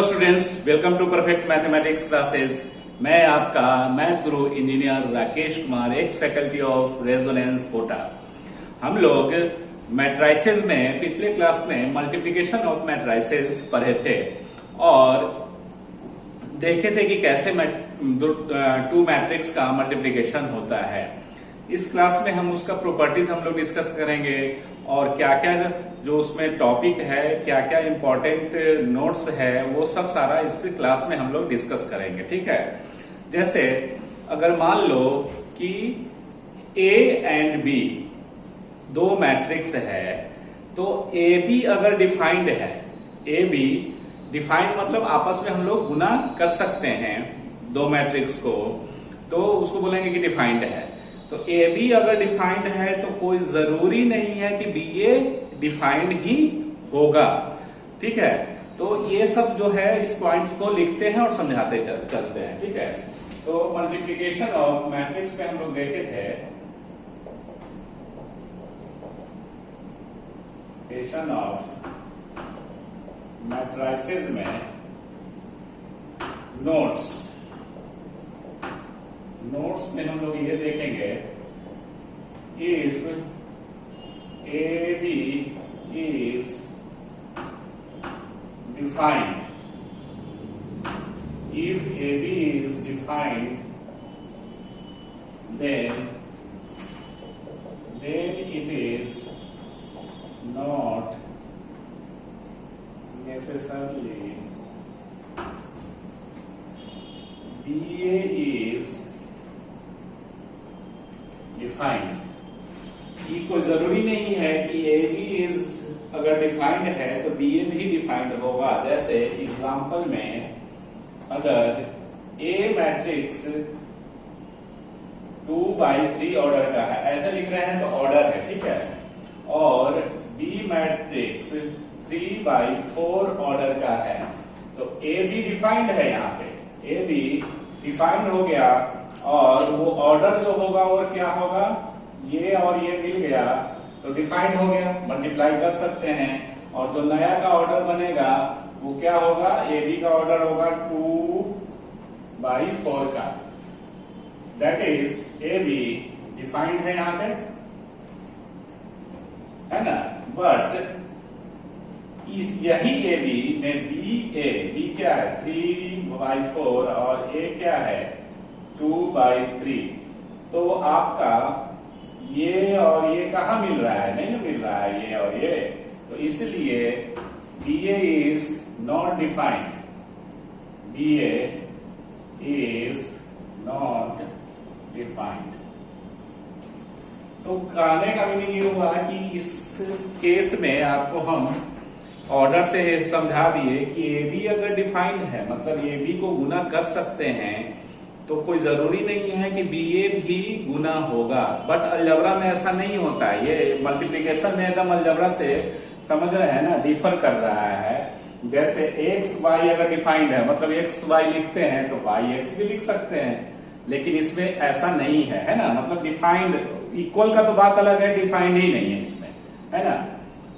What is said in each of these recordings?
Students, welcome to perfect mathematics classes. मैं आपका math guru engineer Rakesh Kumar, ex faculty of Resonance Kota. हम लोग मैट्राइसेस में पिछले क्लास में मल्टीप्लिकेशन ऑफ मैट्राइसेस पढ़े थे और देखे थे कि कैसे टू मैट्रिक्स का मल्टीप्लिकेशन होता है। इस क्लास में हम उसका प्रॉपर्टीज हम लोग डिस्कस करेंगे और क्या क्या जो उसमें टॉपिक है, क्या क्या इंपॉर्टेंट नोट्स है, वो सब सारा इस क्लास में हम लोग डिस्कस करेंगे। ठीक है, जैसे अगर मान लो कि ए एंड बी दो मैट्रिक्स है, तो ए बी अगर डिफाइंड है, ए बी डिफाइंड मतलब आपस में हम लोग गुना कर सकते हैं दो मैट्रिक्स को, तो उसको बोलेंगे कि डिफाइंड है। तो ए बी अगर डिफाइंड है तो कोई जरूरी नहीं है कि बी ए डिफाइंड ही होगा। ठीक है, तो ये सब जो है इस पॉइंट को लिखते हैं और समझाते चलते हैं। ठीक है, तो मल्टीप्लिकेशन ऑफ मैट्रिक्स में हम लोग देखे थे ऑफ मैट्राइसेस में नोट्स में हम लोग ये देखेंगे, if A B is defined, if AB is defined, then it is not necessarily BA is defined. ये कोई जरूरी नहीं है कि ए बी इज अगर डिफाइंड है तो बी ए भी डिफाइंड होगा। जैसे एग्जांपल में अगर ए मैट्रिक्स 2/3 ऑर्डर का है, ऐसे लिख रहे हैं तो ऑर्डर है, ठीक है, और बी मैट्रिक्स 3/4 ऑर्डर का है, तो ए बी डिफाइंड है। यहाँ पे ए बी डिफाइंड हो गया और वो ऑर्डर जो होगा वो क्या होगा, ये और ये मिल गया तो डिफाइंड हो गया, मल्टीप्लाई कर सकते हैं। और जो नया का ऑर्डर बनेगा वो क्या होगा, ए बी का ऑर्डर होगा 2/4 का, that is a B defined है यहाँ पे, है ना। बट यही ए बी में बी क्या है 3/4 और ए क्या है 2/3, तो आपका ये और ये कहाँ मिल रहा है, नहीं मिल रहा है ये और ये, तो इसलिए BA is not defined, BA is not defined। तो कहने का मीनिंग ये हुआ कि इस केस में आपको हम ऑर्डर से समझा दिए कि ए बी अगर डिफाइंड है मतलब ए बी को गुना कर सकते हैं, तो कोई जरूरी नहीं है कि बी ए भी गुना होगा। बट अलजबरा में ऐसा नहीं होता है, ये मल्टीप्लिकेशन में एकदम अलजबरा से समझ रहे हैं ना, डिफर कर रहा है। जैसे एक्स वाई अगर डिफाइंड है मतलब एक्स वाई लिखते हैं तो वाई एक्स भी लिख सकते हैं, लेकिन इसमें ऐसा नहीं है ना। मतलब डिफाइंड इक्वल का तो बात अलग है, डिफाइंड ही नहीं है इसमें, है ना।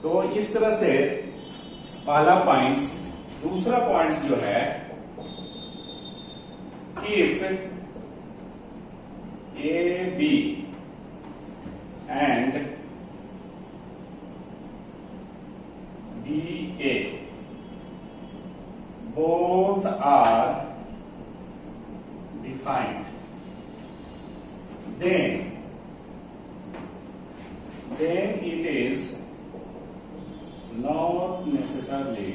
तो इस तरह से पहला पॉइंट्स। दूसरा पॉइंट्स जो है, if A B and B A both are defined, then it is not necessarily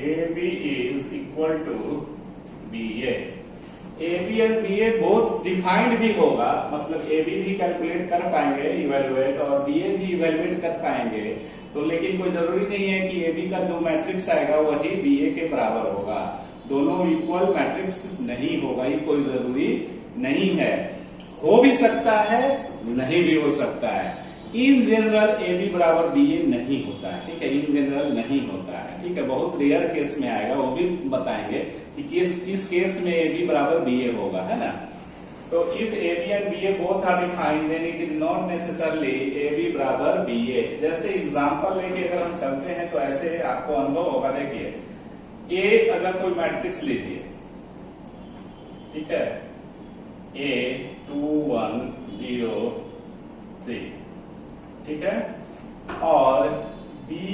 AB is equal to BA। A B and B A both defined भी होगा, मतलब ए बी भी कैलकुलेट कर पाएंगे evaluate और B ए भी evaluate कर पाएंगे, तो लेकिन कोई जरूरी नहीं है कि ए बी का जो मैट्रिक्स आएगा वही बी ए के बराबर होगा। दोनों इक्वल मैट्रिक्स नहीं होगा, ये कोई जरूरी नहीं है। हो भी सकता है, नहीं भी हो सकता है। इन जनरल ए बी बराबर बी ए नहीं होता है, ठीक है, इन जनरल नहीं होता है, ठीक है, बहुत रेयर केस में आएगा, वो भी बताएंगे कि किस केस में ए बी बराबर बी ए होगा, है ना। तो if A B and B A both are defined then it is not necessarily A B बराबर बी ए। जैसे एग्जांपल लेके अगर हम चलते हैं तो ऐसे आपको अनुभव होगा। देखिए ए अगर कोई मैट्रिक्स लीजिए, ठीक है, ए 2 1 0 3, ठीक है, और बी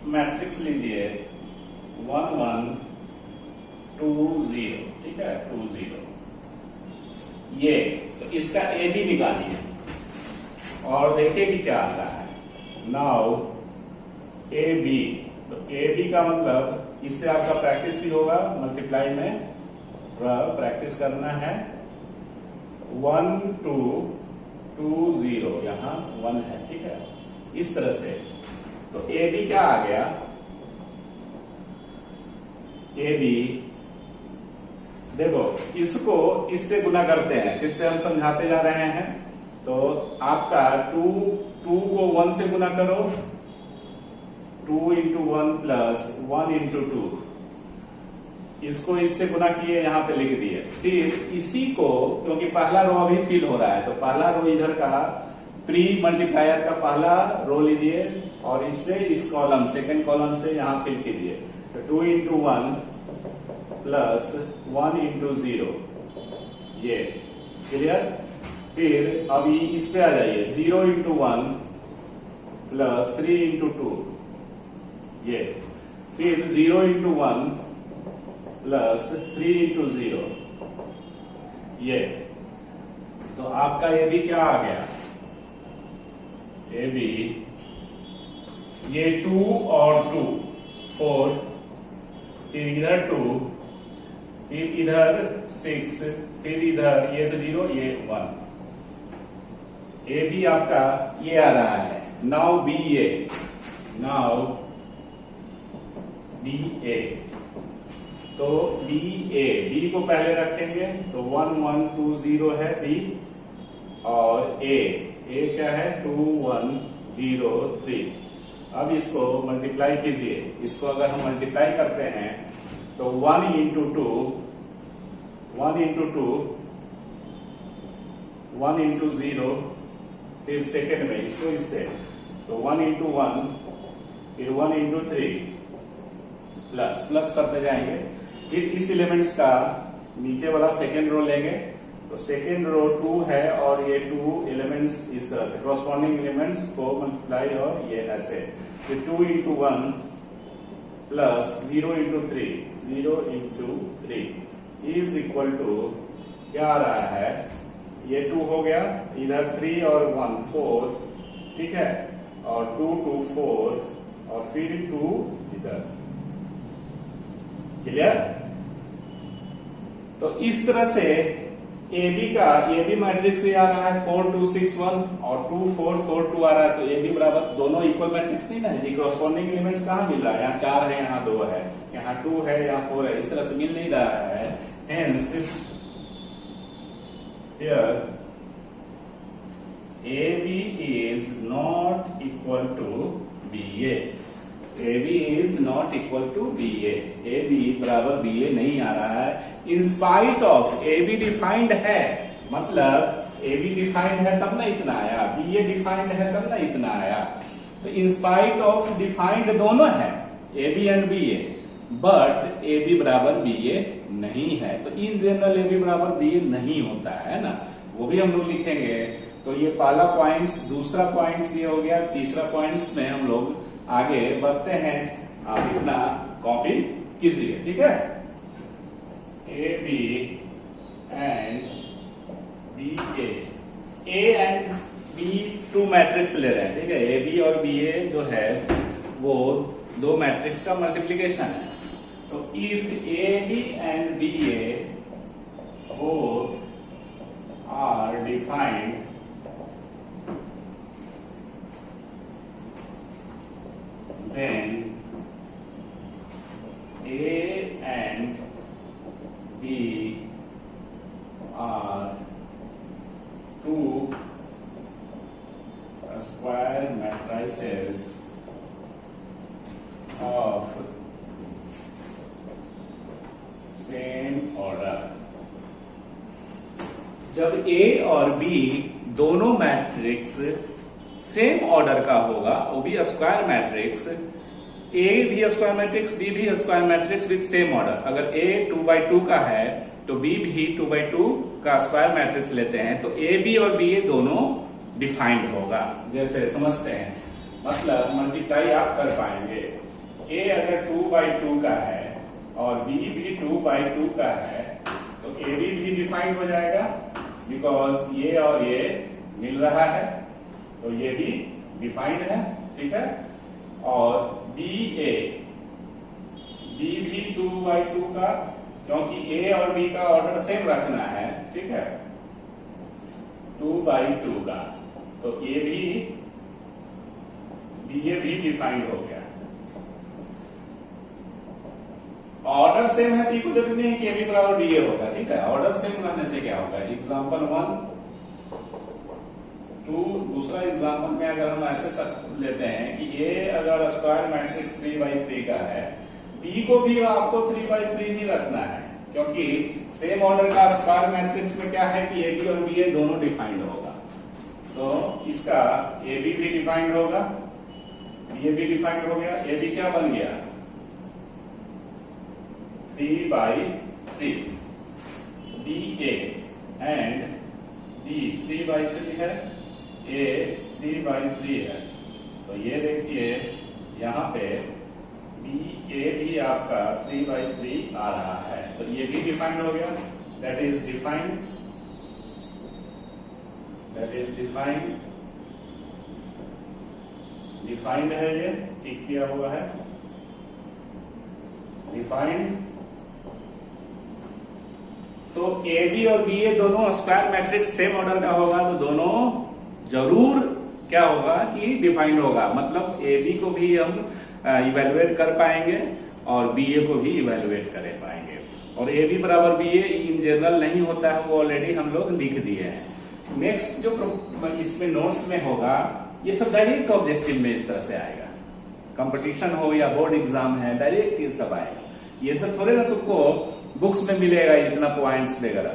मैट्रिक्स लीजिए 1 1 2 0, ठीक है, 2 0। ये तो इसका ए बी निकालिए और देखिए कि क्या आता है। नाउ ए बी, तो ए बी का मतलब इससे आपका प्रैक्टिस भी होगा, मल्टीप्लाई में थोड़ा प्रैक्टिस करना है। 1 2 2 0, यहां 1 है, ठीक है, इस तरह से। तो ए बी क्या आ गया, ए बी देखो इसको इससे गुना करते हैं, फिर से हम समझाते जा रहे हैं। तो आपका 2 को 1 से गुना करो, 2 इंटू 1 प्लस 1 इंटू 2, इसको इससे गुना किए, यहां पे लिख दिए। फिर इसी को, क्योंकि पहला रो अभी फिल हो रहा है, तो पहला रो इधर का प्री मल्टीप्लायर का पहला रो लीजिए और इससे इस कॉलम सेकंड कॉलम से यहां फिल कीजिए। तो 2 इंटू 1 प्लस 1 इंटू 0, ये क्लियर। फिर अभी इस पे आ जाइए, 0 इंटू 1 प्लस 3 इंटू 2, ये। फिर 0 इंटू 1 प्लस 3 इंटू 0, ये। तो आपका ये भी क्या आ गया, ए बी, ये 2 और 2 4, फिर इधर 2, फिर इधर 6, फिर इधर ये तो 0, ये 1। ए बी आपका ये आ रहा है। नाउ बी ए, नाउ बी ए, तो बी ए, बी को पहले रखेंगे तो 1 1 2 0 है बी, और ए क्या है 2 1 0 3। अब इसको मल्टीप्लाई कीजिए, इसको अगर हम मल्टीप्लाई करते हैं तो 1 इंटू 2 1 इंटू 2 1 इंटू 0, फिर सेकेंड में इसको इससे, तो 1 इंटू 1, फिर 1 इंटू 3, प्लस प्लस करते जाएंगे। फिर इस एलिमेंट्स का नीचे वाला सेकेंड रो लेंगे, तो सेकेंड रो 2 है और ये 2 एलिमेंट्स इस तरह से कॉरस्पॉन्डिंग एलिमेंट्स को मल्टीप्लाई, और ये ऐसे। फिर 2 इंटू 1 प्लस 0 into 3, 0 into 3 is equal to क्या आ रहा है, ये 2 हो गया, इधर 3 और 1 4, ठीक है, और 2 2 4, और फिर 2 इधर। क्लियर। तो इस तरह से ए बी का, ए बी मैट्रिक्स ये आ रहा है 4 2 6 1 और 2 4 4 2 आ रहा है। तो ए बी बराबर, दोनों इक्वल मैट्रिक्स नहीं ना है जी, कॉरस्पॉन्डिंग एलिमेंट्स कहाँ मिल रहा है, यहाँ 4 है, यहाँ 2 है, यहाँ 2 है, यहाँ 4 है, इस तरह से मिल नहीं रहा है। Hence here A B is not equal to B A, A B is not equal to B A B बराबर बी ए नहीं आ रहा है। In spite of A B defined है, मतलब ए बी डिफाइंड है तब ना इतना आया, बी ए डिफाइंड है तब ना इतना आया। तो इन स्पाइट ऑफ डिफाइंड दोनों है, A B and B A, but A B बराबर बी ए नहीं है। तो इन जनरल ए बी बराबर बी ए नहीं होता है ना, वो भी हम लोग लिखेंगे। तो ये पहला पॉइंट्स, दूसरा पॉइंट्स ये हो गया, तीसरा पॉइंट्स में हम लोग आगे बढ़ते हैं। आप इतना कॉपी कीजिए, ठीक है। A B and B A and B 2 matrix ले रहे हैं, ठीक है। ए बी और बी ए जो है वो 2 मैट्रिक्स का मल्टीप्लीकेशन है। तो if A B and B A both are defined then A and B are 2 square matrices of same order। जब ए और बी दोनों मैट्रिक्स सेम ऑर्डर का होगा, वो भी स्क्वायर मैट्रिक्स, ए भी स्क्वायर मैट्रिक्स, बी भी square matrix with same order. अगर ए 2x2 का है तो बी भी 2x2 का स्क्वायर मैट्रिक्स लेते हैं, तो ए बी और बी ए दोनों डिफाइंड होगा। जैसे समझते हैं, मतलब मल्टीप्लाई आप कर पाएंगे। ए अगर 2x2 का है और बी भी 2x2 का है, तो ए बी भी डिफाइंड हो जाएगा, बिकॉज ये और ये मिल रहा है, तो ये भी डिफाइंड है, ठीक है। और बी भी 2x2 का, क्योंकि ए और बी का ऑर्डर सेम रखना है, ठीक है, 2x2 का, तो ये भी डिफाइंड हो गया। ऑर्डर सेम है तो ये कुछ जरूरी नहीं कि ए बी बराबर बी ए होगा, ठीक है। ऑर्डर सेम रहने से क्या होगा, एग्जाम्पल 1 2, दूसरा एग्जाम्पल में अगर हम ऐसे लेते हैं कि ए अगर स्क्वायर मैट्रिक्स 3x3 का है, बी को भी आपको 3x3 ही रखना है, क्योंकि सेम ऑर्डर का स्क्वायर मैट्रिक्स में क्या है कि ए बी और बी ए दोनों डिफाइंड होगा। तो इसका ए बी भी डिफाइंड होगा, बी ए भी डिफाइंड हो गया। ए बी क्या बन गया, 3x3, B A and B 3x3 है, ए 3x3 है। तो ये देखिए यहां पे बी ए भी आपका 3x3 आ रहा है, तो ये भी डिफाइंड हो गया। दैट इज डिफाइंड डिफाइंड है, ये टिक किया हुआ है, डिफाइंड। तो ए बी और बी ए दोनों स्क्वायर मैट्रिक्स सेम ऑर्डर का होगा, तो दोनों जरूर क्या होगा कि डिफाइंड होगा। मतलब ए बी को भी हम इवेलुएट कर पाएंगे और बी ए को भी इवेलुएट कर पाएंगे। और ए बी बराबर बी ए इन जनरल नहीं होता है, वो ऑलरेडी हम लोग लिख दिए हैं। नेक्स्ट जो इसमें नोट्स में होगा, ये सब डायरेक्ट ऑब्जेक्टिव में इस तरह से आएगा। कंपटीशन हो या बोर्ड एग्जाम है, डायरेक्ट ये सब आएगा। ये सब थोड़े ना तुमको बुक्स में मिलेगा इतना पॉइंट्स वगैरह,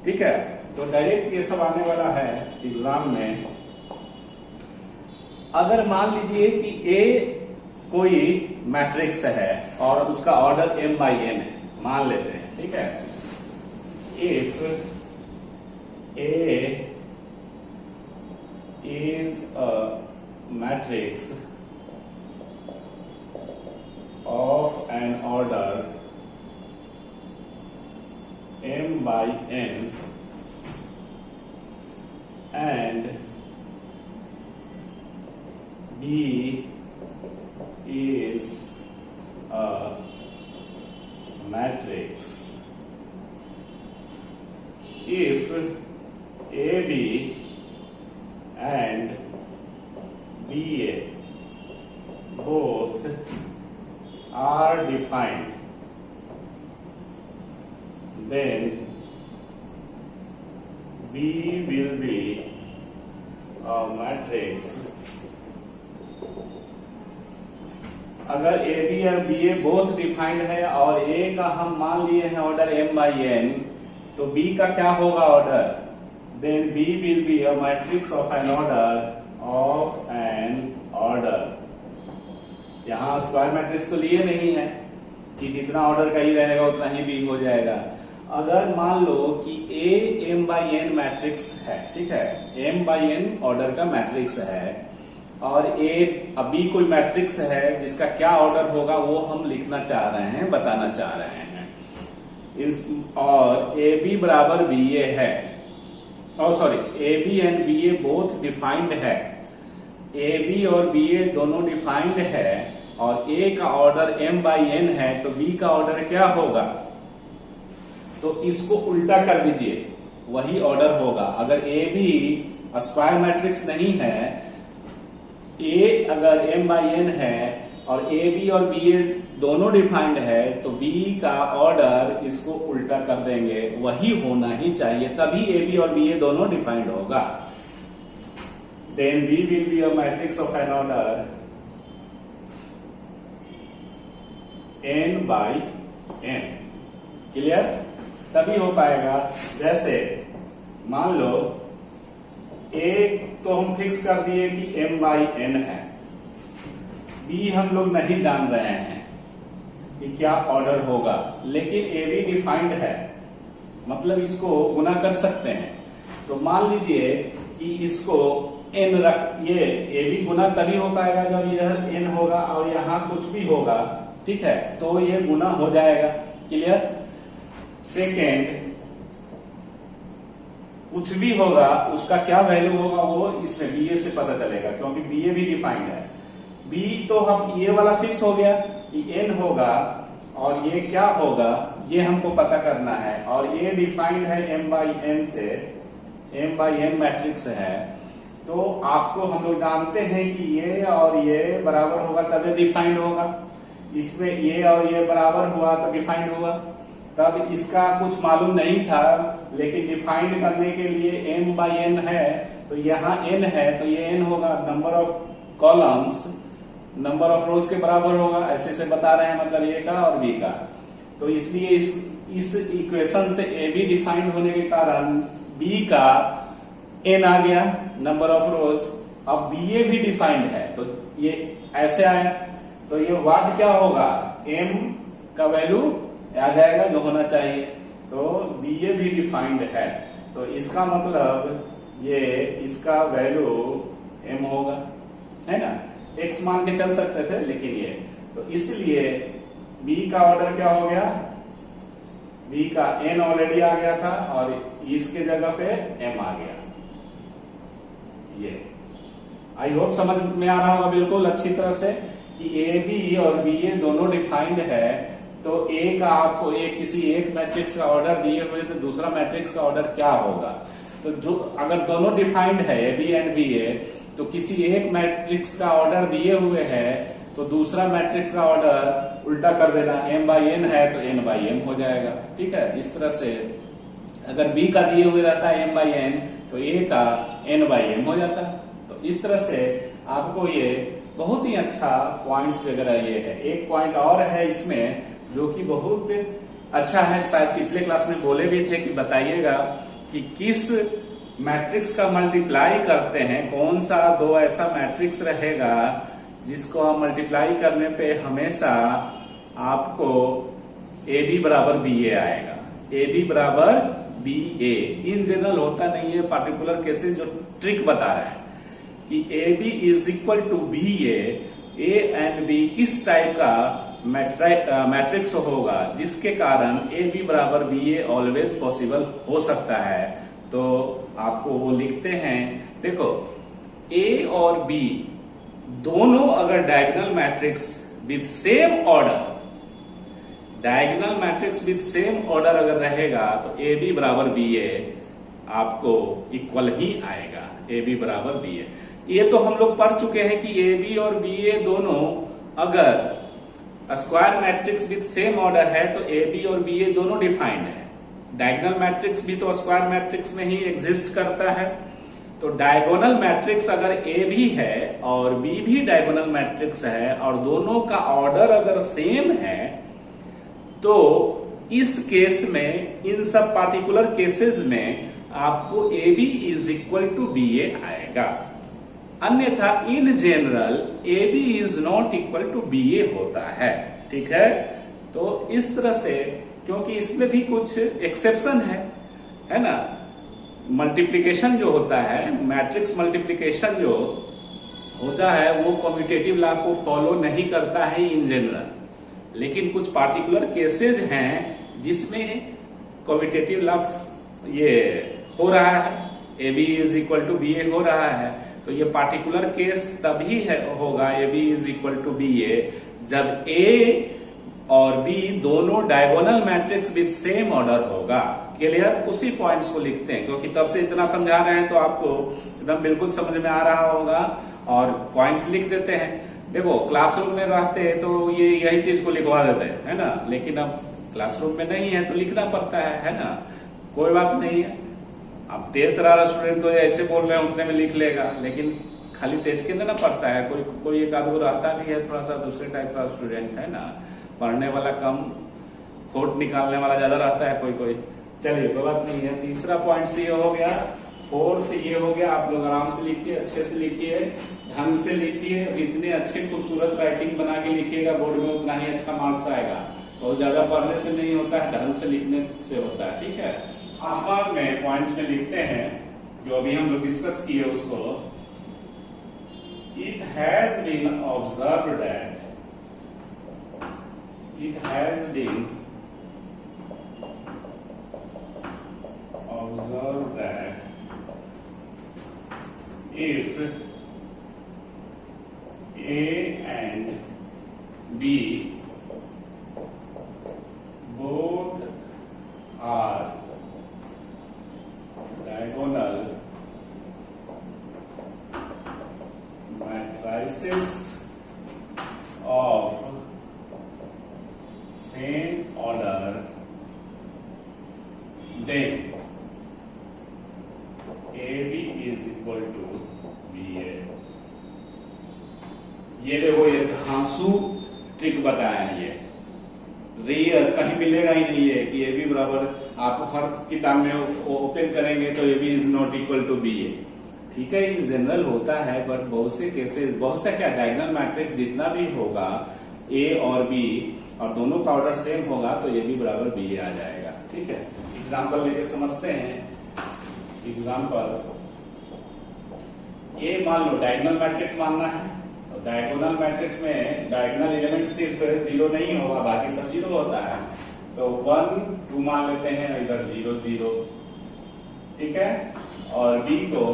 ठीक है। तो डायरेक्ट ये सब आने वाला है एग्जाम में। अगर मान लीजिए कि ए कोई मैट्रिक्स है और उसका ऑर्डर m/n है, मान लेते हैं, ठीक है। If A is a matrix of an order m/n and B is a matrix if AB and BA both are defined, then B will be a matrix। अगर ए बी और B A both defined है और ए का हम मान लिए हैं order m/n, तो बी का क्या होगा order, then B will be a matrix of n order. यहां स्क्वायर मैट्रिक्स तो लिए नहीं है कि जितना ऑर्डर का ही रहेगा उतना ही बी हो जाएगा। अगर मान लो कि ए m/n मैट्रिक्स है, ठीक है, m/n ऑर्डर का मैट्रिक्स है और ए बी कोई मैट्रिक्स है जिसका क्या ऑर्डर होगा वो हम लिखना चाह रहे हैं, बताना चाह रहे हैं। और ए बी बराबर बी ए है, और sorry A B and B A both defined है, ए बी और बी ए दोनों डिफाइंड है और ए का ऑर्डर m/n है, तो बी का ऑर्डर क्या होगा, तो इसको उल्टा कर दीजिए, वही ऑर्डर होगा। अगर ए बी स्क्वायर मैट्रिक्स नहीं है, ए अगर m/n है और ए बी और बी ए दोनों डिफाइंड है, तो बी का ऑर्डर इसको उल्टा कर देंगे, वही होना ही चाहिए, तभी ए बी और बी ए दोनों डिफाइंड होगा। Then B will be a matrix of n order n/n। Clear? तभी हो पाएगा। जैसे मान लो ए तो हम फिक्स कर दिए कि m/n है, बी हम लोग नहीं जान रहे हैं कि क्या ऑर्डर होगा, लेकिन ए बी डिफाइंड है, मतलब इसको गुना कर सकते हैं। तो मान लीजिए कि इसको n रख, ये ए बी गुना तभी हो पाएगा जब इधर n होगा और यहां कुछ भी होगा, ठीक है, तो ये गुना हो जाएगा। क्लियर। सेकेंड, कुछ भी होगा उसका क्या वैल्यू होगा वो इसमें बी ए से पता चलेगा, क्योंकि बी ए भी डिफाइंड है। बी तो हम ये वाला फिक्स हो गया कि n होगा और ये क्या होगा ये हमको पता करना है, और ये डिफाइंड है m/n से, m/n मैट्रिक्स है। तो आपको हम लोग जानते हैं कि ये और ये बराबर होगा तब डिफाइंड होगा, इसमें ये और ये बराबर हुआ तो डिफाइंड हुआ। तब इसका कुछ मालूम नहीं था, लेकिन डिफाइंड करने के लिए m/n है, तो यहाँ n है तो ये n होगा, number of columns number of रोज के बराबर होगा, ऐसे से बता रहे हैं, मतलब ए का और बी का। तो इसलिए इस इक्वेशन से ए बी डिफाइंड होने के कारण बी का n आ गया नंबर ऑफ रोज। अब बी ए भी डिफाइंड है तो ये ऐसे आया, तो ये वाट क्या होगा, m का वैल्यू आ जाएगा जो होना चाहिए। तो बी ए भी डिफाइंड है, तो इसका मतलब ये इसका वैल्यू m होगा, है ना। x मान के चल सकते थे, लेकिन ये तो इसलिए b का ऑर्डर क्या हो गया, b का n ऑलरेडी आ गया था और इसके जगह पे m आ गया। ये आई होप समझ में आ रहा होगा बिल्कुल अच्छी तरह से कि ए बी और बी ए दोनों डिफाइंड है। तो ए का आपको किसी एक मैट्रिक्स का ऑर्डर दिए हुए तो दूसरा मैट्रिक्स का ऑर्डर क्या होगा, तो जो अगर दोनों डिफाइंड है ए बी एंड बी ए, तो किसी एक मैट्रिक्स का ऑर्डर दिए हुए है तो दूसरा मैट्रिक्स का ऑर्डर उल्टा कर देना, m/n है तो n/m हो जाएगा। ठीक है, इस तरह से अगर b का दिए हुए रहता है m/n तो a का n/m हो जाता है। तो इस तरह से आपको ये बहुत ही अच्छा पॉइंट्स वगैरह ये है। एक पॉइंट और है इसमें जो कि बहुत अच्छा है, शायद पिछले क्लास में बोले भी थे कि बताइएगा कि किस मैट्रिक्स का मल्टीप्लाई करते हैं, कौन सा दो ऐसा मैट्रिक्स रहेगा जिसको आप मल्टीप्लाई करने पे हमेशा आपको ए बी बराबर बी ए आएगा। ए बी बराबर बी ए इन जनरल होता नहीं है, पार्टिकुलर केसेस जो ट्रिक बता रहे हैं कि A B is equal to B A and B किस टाइप का मैट्रिक्स होगा जिसके कारण ए बी बराबर बी ए ऑलवेज पॉसिबल हो सकता है। तो आपको वो लिखते हैं, देखो ए और बी दोनों अगर diagonal matrix with same order, diagonal matrix with same order अगर रहेगा तो ए बी बराबर बी ए आपको इक्वल ही आएगा, ए बी बराबर बी ए। ये तो हम लोग पढ़ चुके हैं कि ए बी और बी ए दोनों अगर square matrix with same order है तो ए बी और बी ए दोनों डिफाइंड है। डायगोनल मैट्रिक्स भी तो स्क्वायर मैट्रिक्स में ही एग्जिस्ट करता है। तो डायगोनल मैट्रिक्स अगर ए भी है और बी भी डायगोनल मैट्रिक्स है और दोनों का ऑर्डर अगर सेम है तो इस केस में, इन सब पार्टिकुलर केसेस में आपको A B is equal to B A आएगा। अन्यथा in general A B is not equal to B A होता है। ठीक है, तो इस तरह से, क्योंकि इसमें भी कुछ एक्सेप्शन है ना। मल्टीप्लिकेशन जो होता है, मैट्रिक्स मल्टीप्लिकेशन जो होता है वो कम्यूटेटिव लॉ को फॉलो नहीं करता है इन जनरल, लेकिन कुछ पार्टिकुलर केसेस हैं जिसमें कम्यूटेटिव लॉ ये हो रहा है, A B is equal to B A हो रहा है। तो ये पार्टिकुलर केस तभी होगा A B is equal to B A जब ए और बी दोनों diagonal matrix with same order होगा। क्लियर, उसी पॉइंट्स को लिखते हैं क्योंकि तब से इतना समझा रहे हैं तो आपको एकदम बिल्कुल समझ में आ रहा होगा और पॉइंट्स लिख देते हैं। देखो क्लासरूम में रहते तो ये यही चीज को लिखवा देते हैं, है ना, लेकिन अब क्लासरूम में नहीं है तो लिखना पड़ता है ना। कोई बात नहीं है, अब तेज तरह स्टूडेंट तो ऐसे बोल रहे हैं उतने में लिख लेगा, लेकिन खाली तेज के ना पढ़ता है, कोई एक आध रहता भी है थोड़ा सा दूसरे टाइप का स्टूडेंट, है ना, पढ़ने वाला कम, खोट निकालने वाला ज्यादा रहता है कोई। चलिए कोई बात नहीं है। तीसरा पॉइंट से ये हो गया, फोर्थ ये हो गया। आप लोग आराम से लिखिए, अच्छे से लिखिए, ढंग से लिखिए। इतने अच्छे खूबसूरत राइटिंग बना के लिखिएगा बोर्ड में, उतना ही अच्छा मार्क्स आएगा। बहुत ज्यादा पढ़ने से नहीं होता है, ढंग से लिखने से होता है, ठीक है। पांचवा में पॉइंट्स में लिखते हैं जो अभी हम लोग डिस्कस किए उसको। It has been observe that, it has been observe that if A and B both are diagonal matrices of same order, then AB is equal to BA। ये देखो, ये धांसू ट्रिक बताया है। ये रेयर कहीं मिलेगा ही नहीं है कि AB बराबर, आप हर किताब में ओपन करेंगे तो AB is not equal to BA। ठीक है, ये जनरल होता है, बट बहुत से केसेस, बहुत सा क्या, डायगोनल मैट्रिक्स जितना भी होगा A और B और दोनों का ऑर्डर सेम होगा तो AB बराबर BA आ जाएगा। ठीक है, एग्जाम्पल लेके समझते हैं। एग्जाम्पल, ये मान लो डायगोनल मैट्रिक्स मानना है, तो डायगोनल मैट्रिक्स में डायगोनल एलिमेंट सिर्फ 0 नहीं होगा, बाकी सब 0 होता है। तो 1 2 मान लेते हैं, इधर 0 0, ठीक है। और B को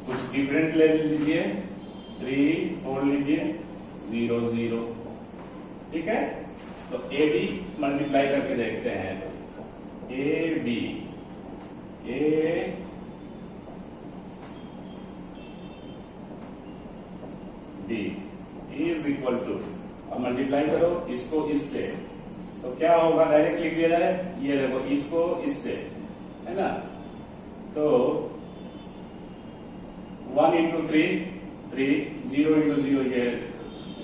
कुछ डिफरेंट ले लीजिए, 3 4 लीजिए, 0 0, ठीक है। तो AB मल्टीप्लाई करके देखते हैं, तो AB इज इक्वल टू, अब मल्टीप्लाई करो इसको इससे, तो क्या होगा, डायरेक्ट लिख दिया जाए। ये देखो, इसको इससे, है ना। तो 1 इंटू 3 3, 0 इंटू 0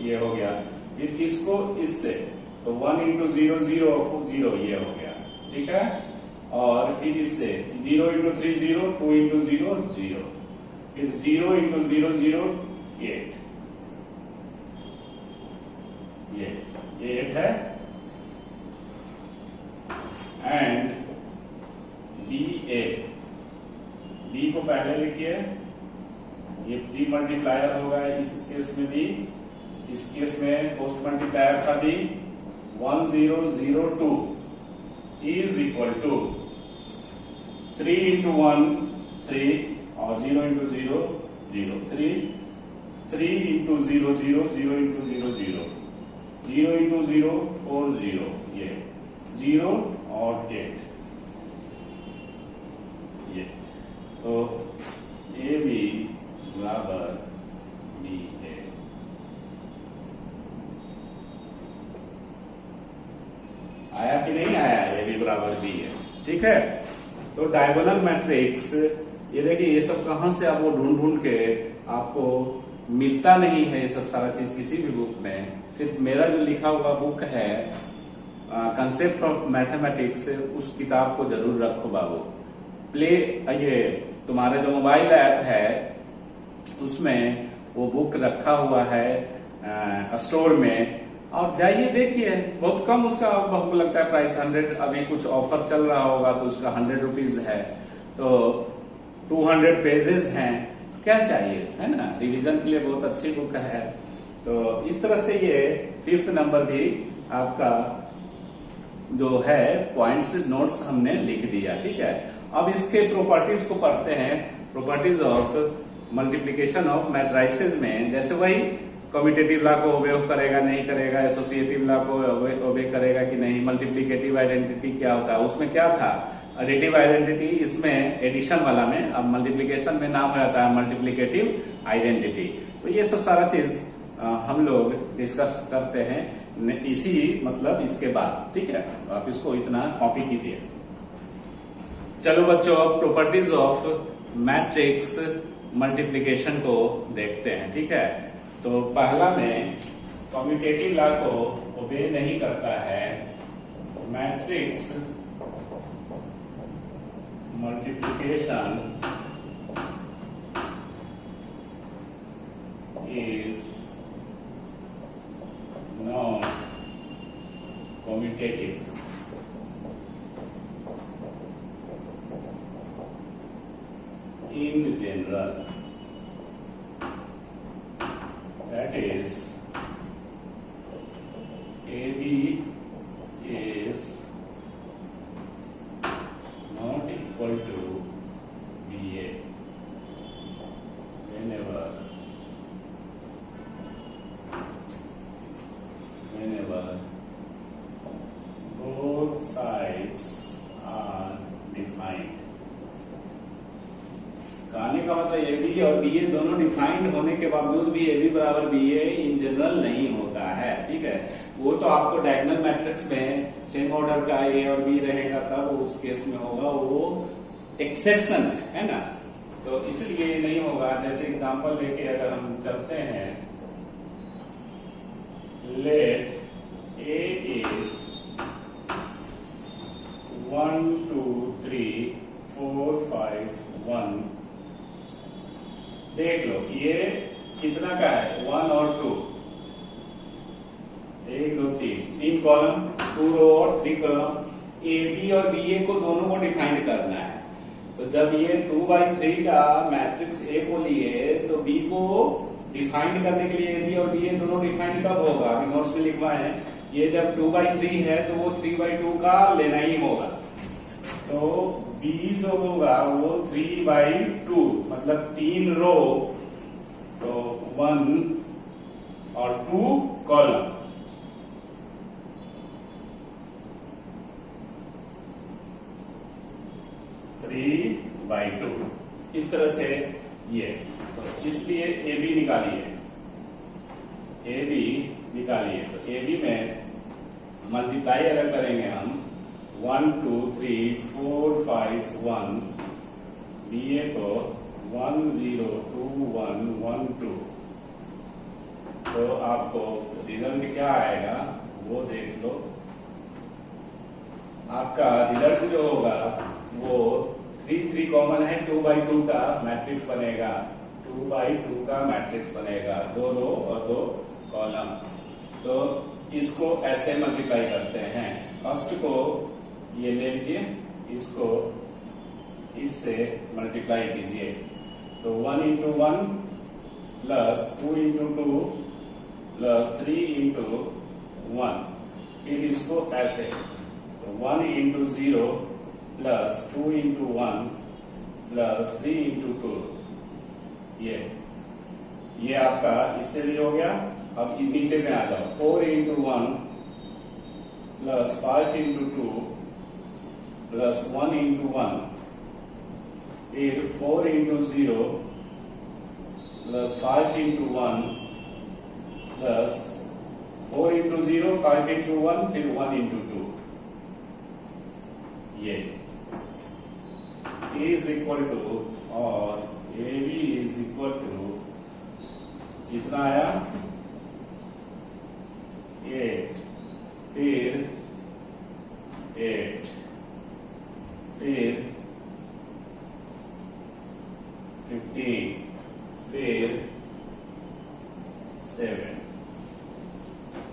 ये हो गया। फिर इसको इससे, तो 1 इंटू 0 0 0 ये हो गया, ठीक है। और फिर इससे 0 इंटू 3 0, 2 इंटू 0 0, फिर 0 इंटू 0 0 8, ये 8 है। एंड बी को पहले लिखिए, ये प्री मल्टीप्लायर होगा इस केस में भी। इस केस में पोस्ट मल्टीप्लायर था भी। 1 0 0 2 इज इक्वल टू 3 इंटू 1 3 और 0 इंटू 0 0, 3 इंटू 0 0 0 इंटू 0 0, 0 इंटू 0 4 0, ये 0 और 8, ये। तो ए बी बराबर बी है। आया कि नहीं आया, ए बी बराबर बी है, ठीक है। तो डायगोनल मैट्रिक्स, ये देखिए, ये सब कहां से आप वो ढूंढ के, आपको मिलता नहीं है ये सब सारा चीज किसी भी बुक में। सिर्फ मेरा जो लिखा हुआ बुक है कंसेप्ट ऑफ मैथमेटिक्स, उस किताब को जरूर रखो बाबू। ये तुम्हारे जो मोबाइल ऐप है उसमें वो बुक रखा हुआ है स्टोर में, और जाइए देखिए। बहुत कम उसका हमको लगता है प्राइस, 100, अभी कुछ ऑफर चल रहा होगा तो उसका 100 रुपीज है। तो 200 पेजेस हैं, तो क्या चाहिए, है ना। रिवीजन के लिए बहुत अच्छी बुक है। तो इस तरह से ये 5th नंबर भी आपका जो है पॉइंट्स नोट्स हमने लिख दिया, ठीक है। अब इसके प्रॉपर्टीज को पढ़ते हैं। Properties of multiplication of matrices में, जैसे वही कम्यूटेटिव लॉ को ओबे करेगा नहीं करेगा, एसोसिएटिव लॉ को ओबे करेगा कि नहीं, मल्टीप्लिकेटिव आइडेंटिटी क्या होता है, उसमें क्या था, एडिटिव आइडेंटिटी, इसमें एडिशन वाला में। अब मल्टीप्लिकेशन में नाम हो जाता है मल्टीप्लिकेटिव आइडेंटिटी। तो ये सब सारा चीज हम लोग डिस्कस करते हैं इसी, मतलब इसके बाद, ठीक है। आप इसको इतना कॉपी कीजिए। चलो बच्चों, अब प्रॉपर्टीज ऑफ मैट्रिक्स मल्टीप्लिकेशन को देखते हैं, ठीक है। तो पहला में कम्यूटेटिव लॉ को ओबे नहीं करता है, matrix multiplication is not commutative. In general, that is, AB is not equal to BA whenever both sides are defined. कहने का मतलब ए बी और बी ए दोनों डिफाइंड होने के बावजूद भी ए बी बराबर बी ए इन जनरल नहीं होता है। ठीक है, वो तो आपको डायगोनल मैट्रिक्स में सेम ऑर्डर का ए और बी रहेगा तब उस केस में होगा, वो एक्सेप्शन है ना। तो इसलिए नहीं होगा। जैसे एग्जांपल लेके अगर हम चलते हैं, let A is 1 2 3 4 5 1। देख लो ये कितना का है, 1 और 2, 1 2 3 कॉलम, 2 रो और 3 कॉलम। ए बी और बी ए को दोनों को डिफाइन करना है। तो जब ये 2/3 का मैट्रिक्स ए को लिए तो बी को डिफाइन करने के लिए ए बी और बी ए दोनों डिफाइन कब होगा, अभी नोट्स में लिखवाए हैं। ये जब 2/3 है तो वो 3/2 का लेना ही होगा। तो बी जो होगा वो 3/2, मतलब 3 रो तो 1 और 2 कॉलम। इस तरह से ये, तो इसलिए ए बी निकालिए, ए बी निकालिए। तो ए बी में मल्टीप्लाई अगर करेंगे हम 1 2 3 4 5 1, बी ए को 1 0 2 1 1 2, तो आपको रिजल्ट क्या आएगा वो देख लो। आपका रिजल्ट जो होगा वो 3 3 कॉमन है, 2/2 का मैट्रिक्स बनेगा, 2/2 का मैट्रिक्स बनेगा, 2 रो और 2 कॉलम। तो इसको ऐसे मल्टीप्लाई करते हैं। फर्स्ट को ये ले लीजिए, इसको इससे मल्टीप्लाई कीजिए। तो 1 into 1 plus 2 into 2 plus 3 into 1, फिर इसको ऐसे, तो 1 into 0 plus 2 into 1 plus 3 into 2, ये आपका इससे भी हो गया। अब नीचे में आ जाओ, 4 into 1 plus 5 into 2 plus 1 into 1, फिर 4 into 0 plus 5 into 1 plus 4 into 0 5 into 1 फिर 1 into 2, ये इज इक्वल टू, और A B is equal to कितना आया 8, फिर 8, फिर 15, फिर 7।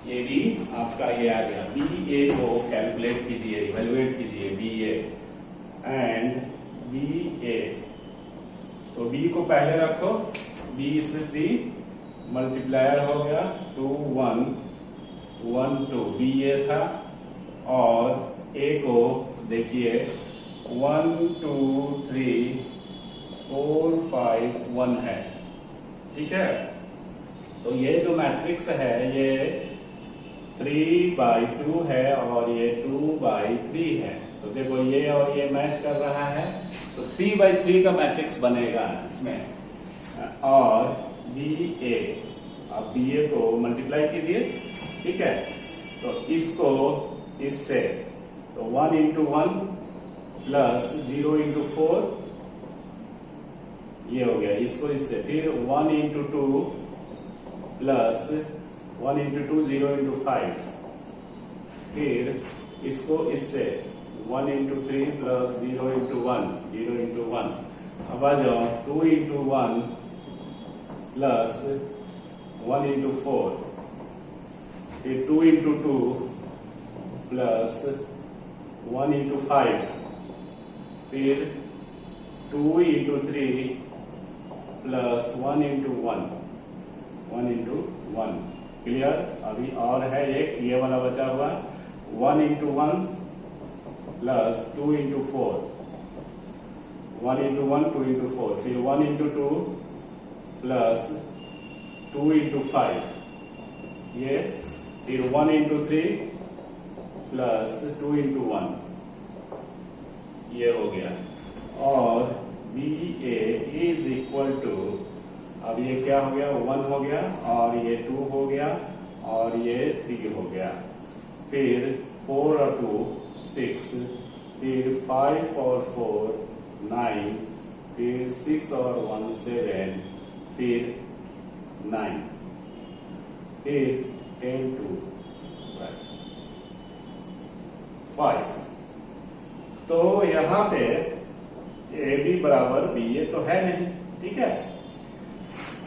ये भी आपका ये आ गया। बी ए को कैलकुलेट कीजिए, इवेलुएट कीजिए, बी ए एंड बी ए। तो बी को पहले रखो, बी से 3 मल्टीप्लायर हो गया, 2 1 1 2 बी ए था, और ए को देखिए 1 2 3 4 5 1 है। ठीक है, तो ये जो मैट्रिक्स है ये 3/2 है और ये 2/3 है। तो देखो ये और ये मैच कर रहा है, तो 3/3 का मैट्रिक्स बनेगा इसमें। और बी ए, अब बी ए को मल्टीप्लाई कीजिए। ठीक है, तो इसको इससे, तो 1 into 1 प्लस 0 into 4, ये हो गया। इसको इससे, फिर 1 into 2 प्लस 1 into 2 0 into 5, फिर इसको इससे 1 इंटू 3 प्लस 0 इंटू 1, 0 इंटू 1। अब आ जाओ 2 इंटू 1 प्लस 1 इंटू 4, फिर 2 इंटू 2 प्लस 1 इंटू 5, फिर 2 into 3 plus 1 into 1, 1 into 1। Clear? अभी और है एक ये वाला बचा हुआ, 1 into 1 plus 2 into 4, 1 into 1 2 into 4, फिर 1 इंटू 2 प्लस 2 इंटू 5, ये फिर 1 इंटू 3 प्लस 2 इंटू 1, ये हो गया। और B A is equal to, अब ये क्या हो गया, 1 हो गया, और ये 2 हो गया, और ये 3 हो गया, फिर 4 और 2 6, फिर 5 और 4 9, फिर 6 और 1 7, फिर 9, फिर 10 2 5। तो यहां पे ए बी बराबर बी ए तो है नहीं, ठीक है।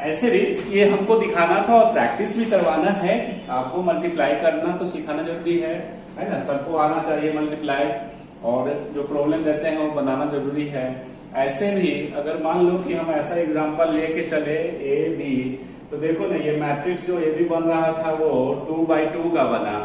ऐसे भी ये हमको दिखाना था और प्रैक्टिस भी करवाना है कि आपको मल्टीप्लाई करना तो सिखाना जरूरी है ना, सबको आना चाहिए मल्टीप्लाई, और जो प्रॉब्लम देते हैं वो बनाना जरूरी है। ऐसे भी अगर मान लो कि हम ऐसा एग्जांपल लेके चले ए बी, तो देखो ना ये मैट्रिक्स जो ए बी बन रहा था वो 2/2 का बना,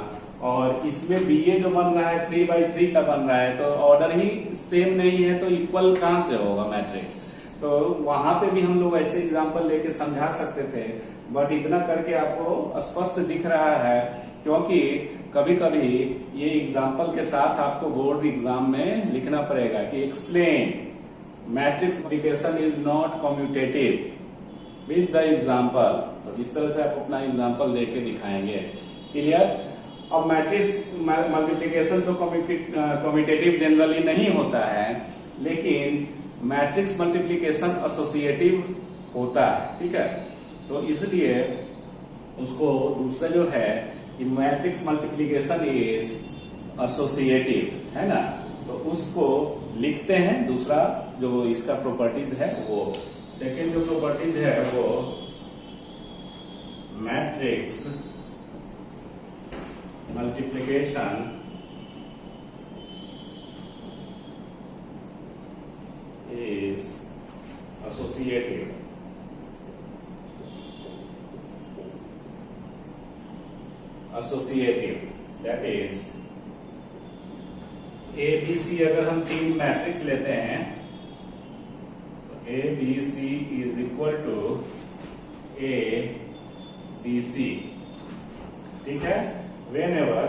और इसमें बी ए जो बन रहा है 3/3 का बन रहा है, तो ऑर्डर ही सेम नहीं है, तो इक्वल कहां से होगा मैट्रिक्स। तो वहां पे भी हम लोग ऐसे एग्जांपल लेके समझा सकते थे, बट इतना करके आपको स्पष्ट दिख रहा है, क्योंकि कभी कभी ये एग्जांपल के साथ आपको बोर्ड एग्जाम में लिखना पड़ेगा कि explain matrix multiplication is not commutative with the example. तो इस तरह से आप अपना एग्जांपल लेके दिखाएंगे। क्लियर? अब मैट्रिक्स मल्टीप्लिकेशन तो कम्यूटेटिव जनरली नहीं होता है, लेकिन मैट्रिक्स मल्टीप्लिकेशन एसोसिएटिव होता है, ठीक है। तो इसलिए उसको दूसरा जो है कि मैट्रिक्स मल्टीप्लिकेशन इज एसोसिएटिव, है ना, तो उसको लिखते हैं। दूसरा जो इसका प्रॉपर्टीज है, वो सेकेंड जो प्रॉपर्टीज है वो matrix multiplication is associative. Associative, that is A B C अगर हम तीन मैट्रिक्स लेते हैं तो A B C is equal to A B C, ठीक है। whenever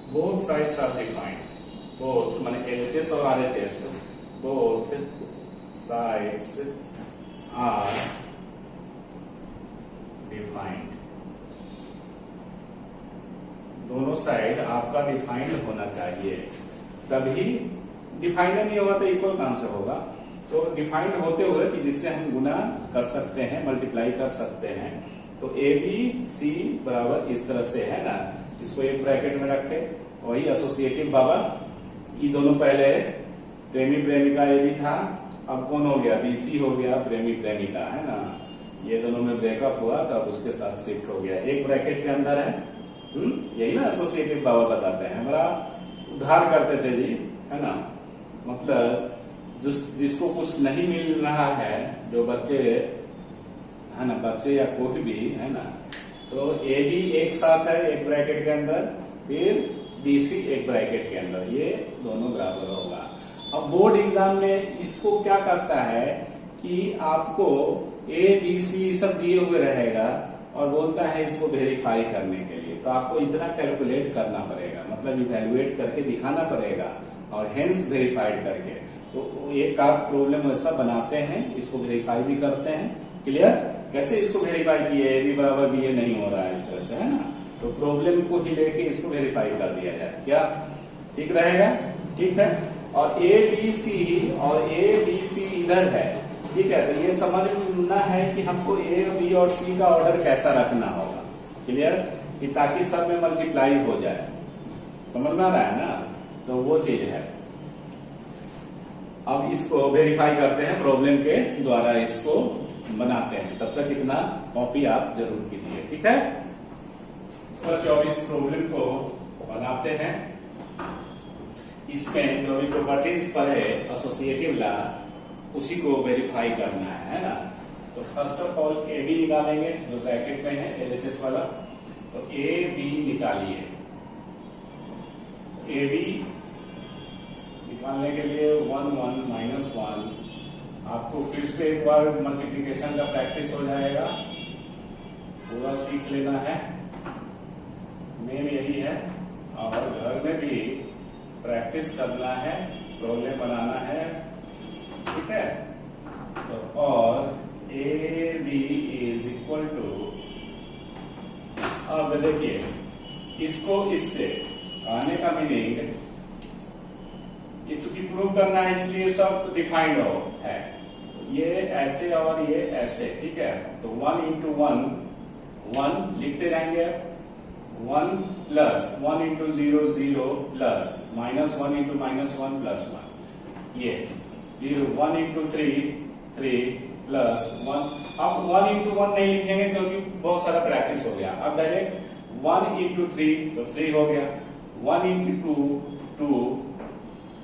both sides are defined, both माने LHS और RHS, both sides are defined, दोनों साइड आपका डिफाइंड होना चाहिए, तभी डिफाइंड नहीं होगा तो इक्वल कहां से होगा। तो डिफाइंड होते हुए कि जिससे हम गुना कर सकते हैं, मल्टीप्लाई कर सकते हैं। तो ए बी सी बराबर इस तरह से है ना, इसको एक ब्रैकेट में रखे, वही एसोसिएटिव बाबा। ये दोनों पहले प्रेमी प्रेमिका ए बी था, अब कौन हो गया, बीसी हो गया, प्रेमी प्रेमिका, है ना। ये दोनों में ब्रेकअप हुआ तो अब उसके साथ शिफ्ट हो गया, एक ब्रैकेट के अंदर है। यही ना एसोसिएटिव बाबा बताते हैं, हमारा उद्धार करते थे जी, है ना। मतलब जिसको कुछ नहीं मिल रहा है, जो बच्चे है ना, बच्चे या कोई भी है ना, तो ए बी एक साथ है एक ब्रैकेट के अंदर, फिर बी सी एक ब्रैकेट के अंदर, ये दोनों बराबर होगा। अब बोर्ड एग्जाम में इसको क्या करता है कि आपको ए बी सी सब दिए हुए रहेगा और बोलता है इसको वेरीफाई करने के लिए, तो आपको इतना कैलकुलेट करना पड़ेगा, मतलब इवेल्युएट करके दिखाना पड़ेगा और हेंस वेरीफाइड करके। तो एक आप प्रॉब्लम ऐसा बनाते हैं, इसको वेरीफाई भी करते हैं। क्लियर? कैसे इसको वेरीफाई किए, ए बी बराबर बी ए नहीं हो रहा है इस तरह से, है ना। तो प्रॉब्लम को ही लेके इसको वेरीफाई कर दिया जाए, क्या ठीक रहेगा? ठीक है। और ए बी सी और ए बी सी इधर है, ठीक है। तो ये समझना है कि हमको ए बी और सी का ऑर्डर कैसा रखना होगा। क्लियर, कि ताकि सब में मल्टीप्लाई हो जाए। समझ में आ रहा है ना, तो वो चीज है। अब इसको वेरीफाई करते हैं प्रॉब्लम के द्वारा, इसको बनाते हैं। तब तक इतना कॉपी आप जरूर कीजिए, ठीक है। तो 24 प्रॉब्लम को बनाते हैं। इसमें जो भी प्रॉपर्टीज पर है एसोसिएटिव लॉ, उसी को वेरीफाई करना है ना। तो first of all A B निकालेंगे, जो ब्रैकेट में है एलएचएस वाला। तो ए बी निकालिए। ए बी निकालने के लिए 1 1 -1 आपको फिर से एक बार मल्टीप्लिकेशन का प्रैक्टिस हो जाएगा, पूरा सीख लेना है, मेन यही है। और घर में भी प्रैक्टिस करना है, प्रॉब्लम बनाना है, ठीक है। तो और A B is equal to, अब देखिए इसको इससे आने का मीनिंग, ये चूंकि प्रूव करना है इसलिए सब डिफाइंड है। तो ये ऐसे और ये ऐसे, ठीक है। तो 1 इंटू 1 1 लिखते जाएंगे, 1 plus 1 into 0 0 plus -1 into -1 plus 1, ये 1 इंटू 3 3 प्लस 1। अब 1 इंटू 1 नहीं लिखेंगे क्योंकि बहुत सारा प्रैक्टिस हो गया। अब डायरेक्ट 1 इंटू 3 तो 3 हो गया, 1 इंटू 2 2,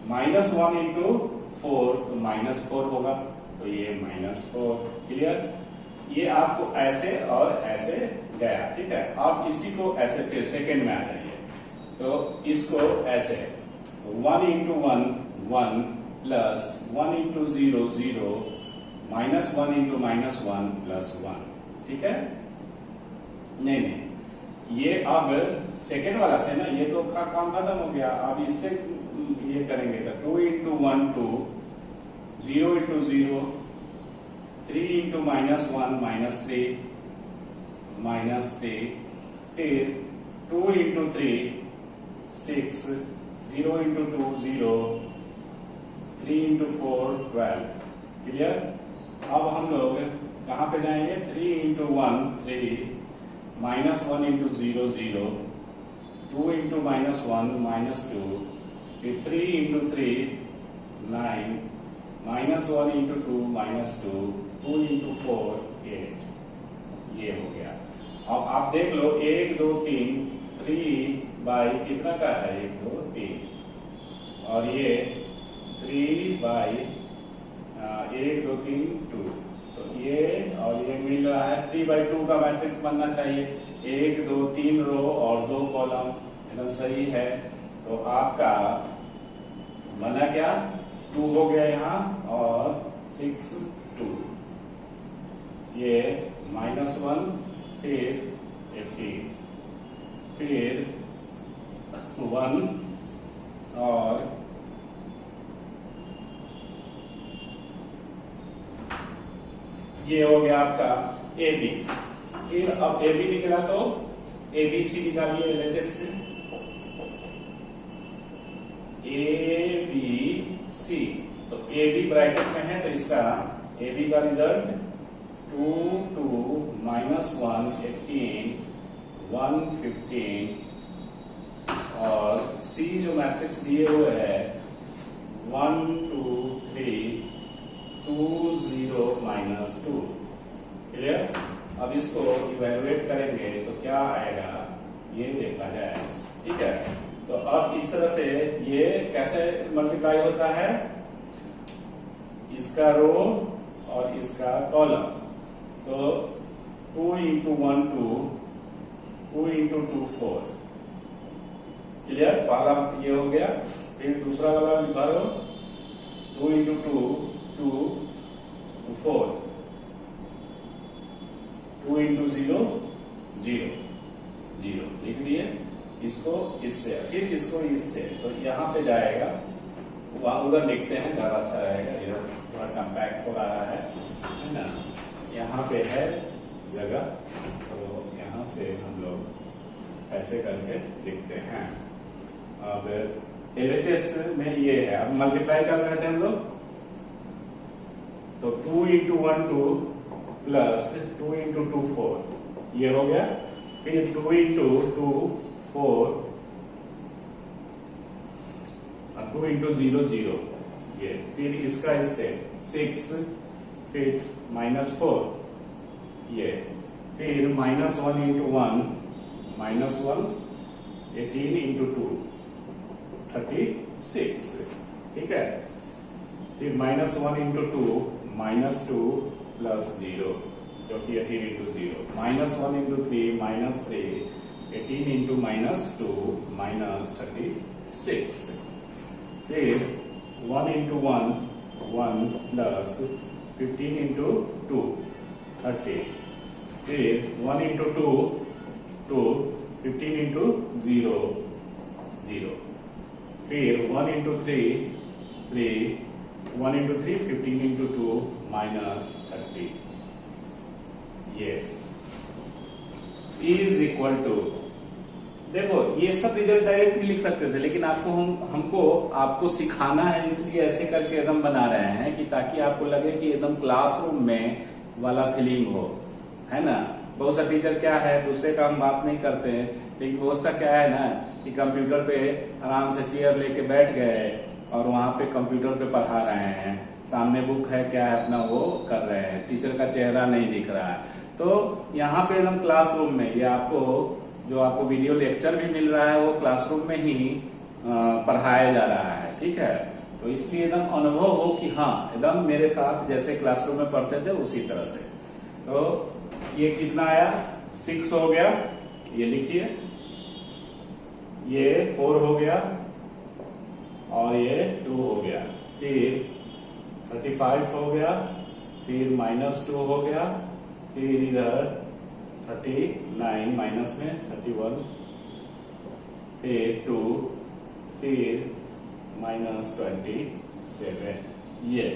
-1 इंटू 4 तो -4 होगा, तो ये -4। क्लियर, ये आपको ऐसे और ऐसे गया, ठीक है। आप इसी को ऐसे फिर सेकेंड में आ जाइए, तो इसको ऐसे 1 into 1 1 plus 1 into 0 0 -1 into -1 plus 1, ठीक है। नहीं, ये अब सेकेंड वाला से ना, ये तो काम खत्म हो गया। अब इससे ये करेंगे तो 2 इंटू 1 2, 0 इंटू 0, 3 इंटू -1 -3 -3, फिर 2 इंटू 3 6, 0 इंटू 2 0, 3 इंटू 4 12। क्लियर। अब हम लोग कहाँ पे जाएंगे, 3 इंटू 1 3, -1 इंटू 0 0, 2 इंटू -1 -2, फिर 3 इंटू 3 9, -1 इंटू 2 -2, 2 इंटू 4 8, ये हो गया। अब आप देख लो 1 2 3 3 बाई कितना का है, 1 2 3, और ये 3 बाई 1 2 3 2, तो ये और ये मिल रहा है 3/2 का मैट्रिक्स बनना चाहिए। 1 2 3 रो और 2 कॉलम, एकदम सही है। तो आपका बना क्या, 2 हो गया यहाँ, और 6 2, ये -1, फिर 18, फिर 1, और ये हो गया आपका ए बी। फिर अब ए बी निकला तो ए बी सी निकालिए एलएचएस में, ए बी सी। तो ए बी ब्रैकेट में है, तो इसका ए बी का रिजल्ट 2 2 -1 18 1 15, और सी जो मैट्रिक्स दिए हुए है 1 2 3 2 0 -2। क्लियर। अब इसको इवैल्यूएट करेंगे तो क्या आएगा ये देखा जाए, ठीक है। तो अब इस तरह से ये कैसे मल्टीप्लाई होता है, इसका रो और इसका कॉलम। तो 2 इंटू 1 2, 2 इंटू 2 4। क्लियर, पहला ये हो गया। फिर दूसरा वाला भरो, 2 इंटू 2 2 4, 2 इंटू 0 0 0 लिख दिए। इसको इससे, फिर इसको इससे, तो यहाँ पे जाएगा, वहां उधर लिखते हैं ज्यादा अच्छा रहेगा, इधर थोड़ा कम्पैक्ट हो रहा है ना। यहाँ पे है जगह, तो यहाँ से हम लोग ऐसे करके लिखते हैं। अब एलएचएस में ये है, अब मल्टीप्लाई कर रहे थे हम लोग, तो 2 इंटू 1 2 प्लस 2 इंटू 2 4, ये हो गया। फिर 2 इंटू 2 4, 2 इंटू 0 0, ये फिर इसका इससे 6, फिर -4, ये फिर -1 इंटू 1 -1, 18 इंटू 2 36, ठीक है। फिर -1 इंटू 2 -2 प्लस 0, जो कि 18 इंटू 0, -1 इंटू 3 -3, 18 इंटू -2 -36, फिर 1 इंटू 1 1 प्लस 15 इंटू 2 30, फिर 1 इंटू 2 2, 15 इंटू 0 0, फिर 1 इंटू 3 3, 1 इंटू 3 15 इंटू 2 -30, ये इज इक्वल टू, देखो ये सब रिजल्ट डायरेक्ट भी लिख सकते थे, लेकिन हमको आपको सिखाना है, इसलिए ऐसे करके एकदम बना रहे हैं कि ताकि आपको लगे कि एकदम क्लासरूम में वाला फीलिंग हो, है ना। बहुत सा टीचर क्या है, दूसरे का हम बात नहीं करते हैं, लेकिन बहुत सा क्या है ना कि कंप्यूटर पे आराम से चेयर लेके बैठ गए और वहां पे कंप्यूटर पे पढ़ा रहे हैं, सामने बुक है क्या है अपना वो कर रहे हैं, टीचर का चेहरा नहीं दिख रहा है। तो यहाँ पे एकदम क्लासरूम में ये आपको वीडियो लेक्चर भी मिल रहा है, वो क्लासरूम में ही पढ़ाया जा रहा है, ठीक है। तो इसलिए एकदम अनुभव हो कि हाँ एकदम मेरे साथ जैसे क्लासरूम में पढ़ते थे उसी तरह से। तो ये कितना आया, 6 हो गया, ये लिखिए, ये 4 हो गया और ये 2 हो गया, फिर 35 हो गया, फिर -2 हो गया, फिर इधर 39 माइनस में 31, फिर 2, फिर -27, ये।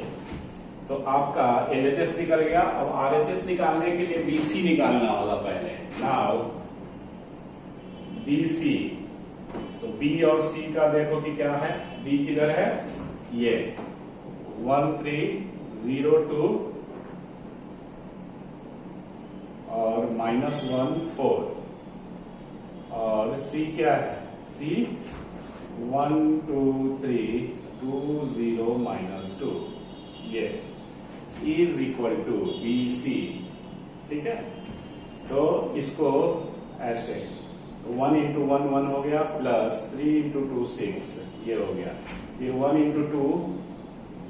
तो आपका LHS निकल गया। अब RHS निकालने के लिए BC निकालना होगा पहले। नाउ BC, तो B और C का देखो कि क्या है, B किधर है, ये 1302 और -1 4, और C क्या है, C 1 2 3 2 0 -2, ये इज इक्वल टू BC, ठीक है। तो इसको ऐसे 1 इंटू 1 1 हो गया, प्लस 3 इंटू 2 6, ये हो गया, फिर 1 इंटू 2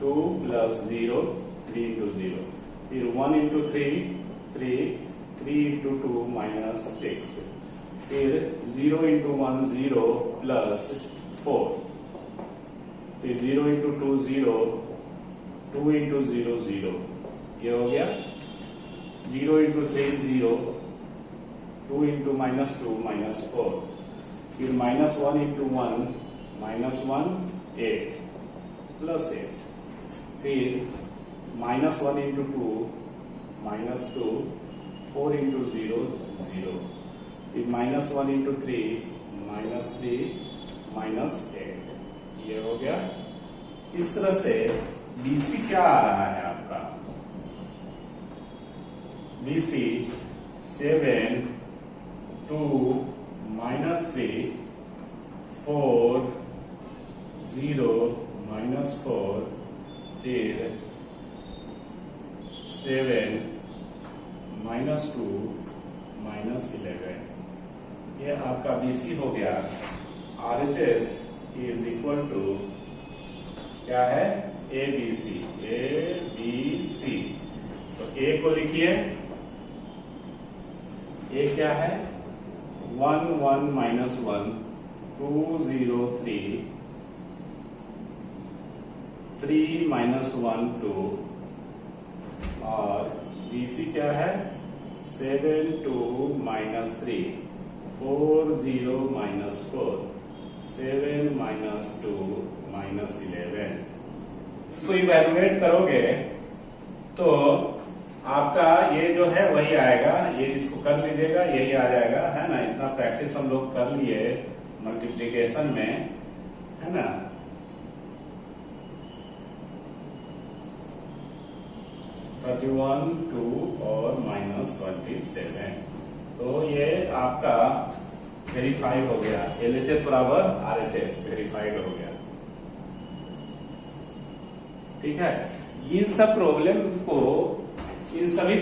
2 प्लस 0 3 इंटू 0, फिर 1 इंटू 3 3 3 इंटू 2 -6, फिर 0 इंटू 1 0 प्लस 4, फिर 0 इंटू 2 0, 2 इंटू 0 0, ये हो गया, 0 इंटू 3 0, 2 इंटू -2 -4, फिर -1 इंटू 1 -1 8 प्लस 8, फिर -1 इंटू 2 -2, 4 इंटू 0 0, फिर -1 इंटू 3 -3 -8, ये हो गया। इस तरह से BC क्या आ रहा है आपका, BC 7 2 -3 4 0 -4, फिर 7 -2 -11, ये आपका BC हो गया। RHS इज इक्वल टू क्या है, ABC, ABC। तो A को लिखिए, A क्या है, 1 1 -1 2 0 3 3 -1 2, और BC क्या है, 7 2 -3 4 0 -4 7 -2 -11। इसको इवैल्यूएट करोगे तो आपका ये जो है वही आएगा, ये इसको कर लीजिएगा, यही आ जाएगा, है ना। इतना प्रैक्टिस हम लोग कर लिए मल्टीप्लिकेशन में, है ना। -31 2 और -27, तो ये आपका वेरीफाइड हो गया, LHS बराबर RHS वेरीफाइड हो गया। ठीक है, इन सभी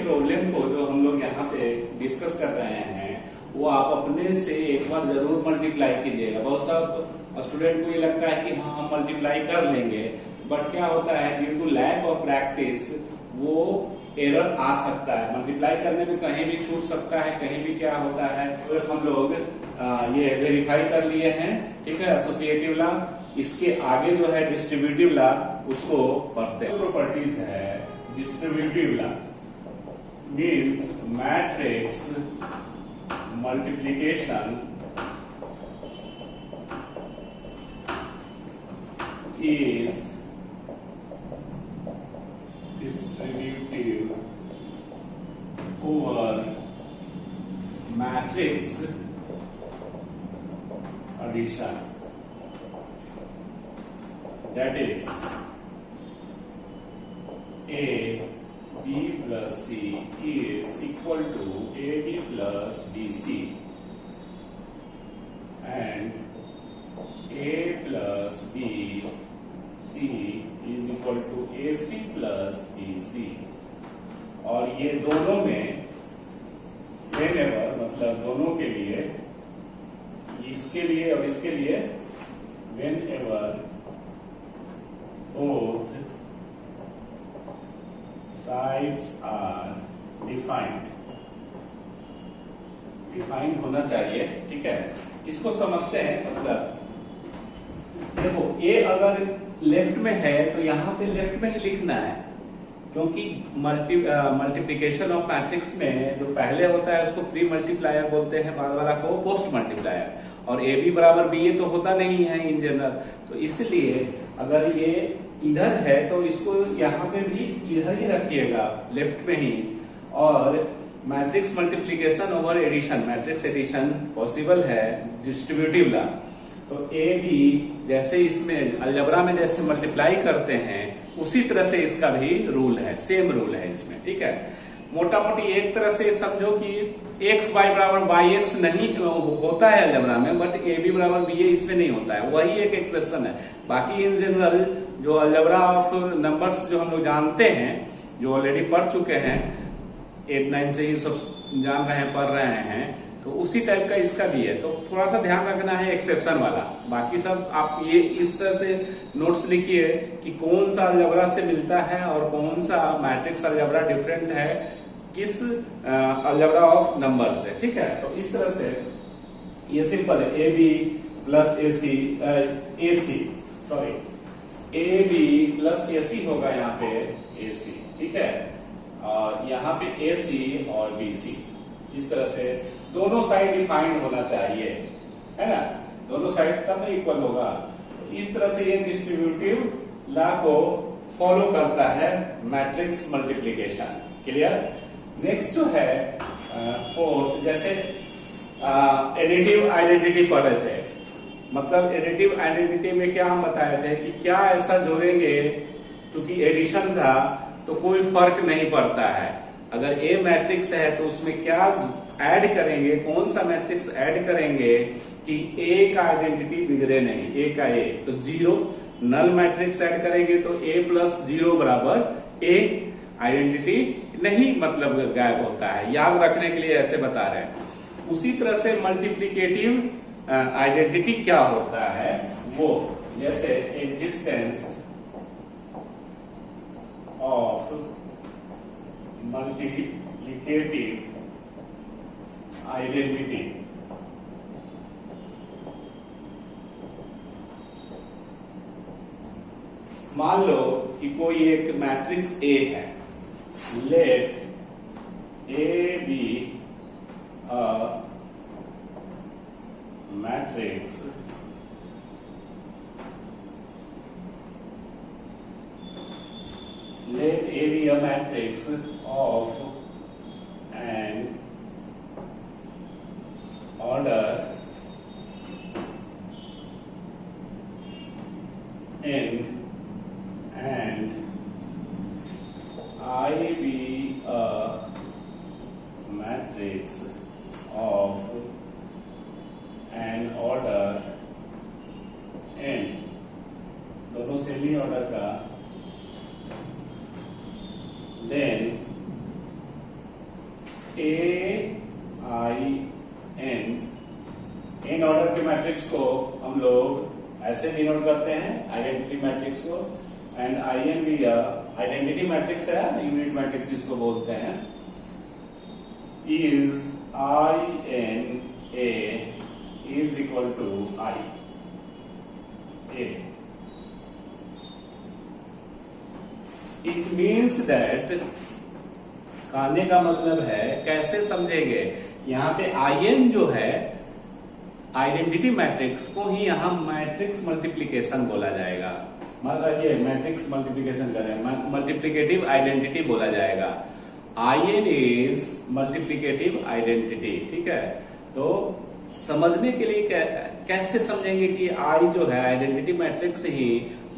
प्रॉब्लम को जो हम लोग यहाँ पे डिस्कस कर रहे हैं वो आप अपने से एक बार जरूर मल्टीप्लाई कीजिएगा। बहुत सब स्टूडेंट को ये लगता है कि हाँ हम मल्टीप्लाई कर लेंगे, बट क्या होता है due to lack of practice वो एरर आ सकता है। मल्टीप्लाई करने में कहीं भी छूट सकता है, कहीं भी क्या होता है। तो हम लोग ये वेरीफाई कर लिए हैं, ठीक है, एसोसिएटिव लॉ। इसके आगे जो है डिस्ट्रीब्यूटिव लॉ, उसको पढ़ते हैं। प्रॉपर्टीज है distributive law means matrix multiplication is distributive over matrix addition, that is a b plus c is equal to ab plus bc and a plus b C is equal to AC plus BC। और ये दोनों में whenever मतलब दोनों के लिए, इसके लिए और इसके लिए whenever both sides are defined होना चाहिए। ठीक है, इसको समझते हैं। मतलब देखो ए अगर लेफ्ट में है तो यहाँ पे लेफ्ट में ही लिखना है, क्योंकि मल्टीप्लिकेशन ऑफ मैट्रिक्स में जो पहले होता है उसको प्री मल्टीप्लायर बोलते हैं, बाद वाला को पोस्ट मल्टीप्लायर। और ए बी बराबर बी ए तो होता नहीं है इन जनरल, तो इसलिए अगर ये इधर है तो इसको यहाँ पे भी इधर ही रखिएगा, लेफ्ट में ही। और matrix multiplication over addition, matrix addition possible है डिस्ट्रीब्यूटिव लॉ। तो ए बी जैसे इसमें अलजबरा में जैसे मल्टीप्लाई करते हैं उसी तरह से इसका भी रूल है, सेम रूल है इसमें। ठीक है, मोटा मोटी एक तरह से समझो कि एक्स वाई बराबर वाई एक्स नहीं होता है अलजबरा में, बट ए बी बराबर बी ए इसमें नहीं होता है, वही एक एक्सेप्शन है। बाकी इन जनरल जो अलजबरा ऑफ नंबर्स जो हम लोग जानते हैं, जो ऑलरेडी पढ़ चुके हैं, 8-9 से ही सब जान रहे हैं, पढ़ रहे हैं, तो उसी टाइप का इसका भी है। तो थोड़ा सा ध्यान रखना है एक्सेप्शन वाला। बाकी सब आप ये इस तरह से नोट्स लिखिए कि कौन सा अलजबरा से मिलता है और कौन सा मैट्रिक्स अलजबरा डिफरेंट है किस अलजबरा ऑफ नंबर से। ठीक है, तो इस तरह से ये सिंपल है। A B plus A B plus A C होगा यहाँ पे ए सी। ठीक है, और यहाँ पे ए सी और बी सी, इस तरह से दोनों साइड डिफाइंड होना चाहिए, है ना, दोनों साइड तब इक्वल होगा। तो इस तरह से ये डिस्ट्रीब्यूटिव लॉ को फॉलो करता है मैट्रिक्स मल्टीप्लिकेशन। क्लियर। नेक्स्ट जो है फोर्थ, जैसे एडिटिव आइडेंटिटी पढ़ रहे थे। मतलब एडिटिव आइडेंटिटी में क्या हम बताए थे कि क्या ऐसा जोड़ेंगे, क्योंकि एडिशन था तो कोई फर्क नहीं पड़ता है। अगर ए मैट्रिक्स है तो उसमें क्या ऐड करेंगे, कौन सा मैट्रिक्स ऐड करेंगे कि ए का आइडेंटिटी बिगड़े नहीं, ए का ए तो 0। नल मैट्रिक्स ऐड करेंगे तो ए प्लस 0 बराबर ए, आइडेंटिटी नहीं मतलब गायब होता है। याद रखने के लिए ऐसे बता रहे हैं। उसी तरह से मल्टीप्लिकेटिव आइडेंटिटी क्या होता है वो, जैसे एग्जिस्टेंस ऑफ मल्टीप्लिकेटिव आइडेंटिटी। मान लो कि कोई एक मैट्रिक्स ए है, let A be a matrix let A be a matrix of an order n and I be a matrix any order का, देन एन ऑर्डर के मैट्रिक्स को हम लोग ऐसे डिनोट करते हैं, आइडेंटिटी मैट्रिक्स को, एंड IN भी आइडेंटिटी मैट्रिक्स है, यूनिट मैट्रिक्स जिसको बोलते हैं, is INA is equal to I A. It means that, कहने का मतलब है, कैसे समझेंगे, यहाँ पे IN जो है आइडेंटिटी मैट्रिक्स को ही यहां मैट्रिक्स मल्टीप्लीकेशन बोला जाएगा। मतलब ये मैट्रिक्स मल्टीप्लीकेशन करें, मल्टीप्लीकेटिव आइडेंटिटी बोला जाएगा। IN इज मल्टीप्लीकेटिव आइडेंटिटी, ठीक है। तो समझने के लिए कैसे समझेंगे कि I जो है आइडेंटिटी मैट्रिक्स ही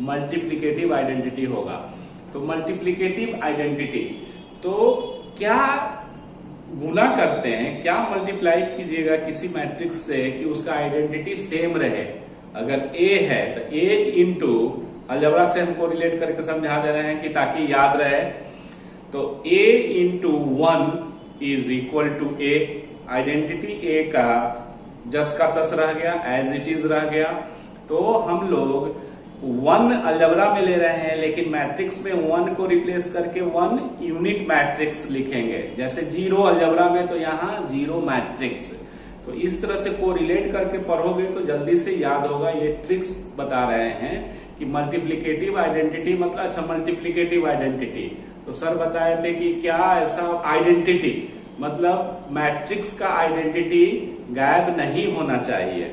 मल्टीप्लीकेटिव आइडेंटिटी होगा। तो मल्टीप्लीकेटिव आइडेंटिटी, तो क्या गुना करते हैं, क्या मल्टीप्लाई कीजिएगा किसी मैट्रिक्स से कि उसका आइडेंटिटी सेम रहे। अगर A है तो A इंटू, अलजबरा से हमको रिलेट करके समझा दे रहे हैं कि ताकि याद रहे, तो A into 1 is equal to A, identity A का जस का तस रह गया, एज इट इज रह गया। तो हम लोग 1 अलजबरा में ले रहे हैं, लेकिन मैट्रिक्स में 1 को रिप्लेस करके 1 यूनिट मैट्रिक्स लिखेंगे। जैसे 0 अलजबरा में, तो यहाँ 0 मैट्रिक्स। तो इस तरह से कोरिलेट करके पढ़ोगे तो जल्दी से याद होगा। ये ट्रिक्स बता रहे हैं कि मल्टीप्लीकेटिव आइडेंटिटी मतलब, अच्छा मल्टीप्लीकेटिव आइडेंटिटी, तो सर बताए थे कि क्या ऐसा आइडेंटिटी मतलब मैट्रिक्स का आइडेंटिटी गायब नहीं होना चाहिए।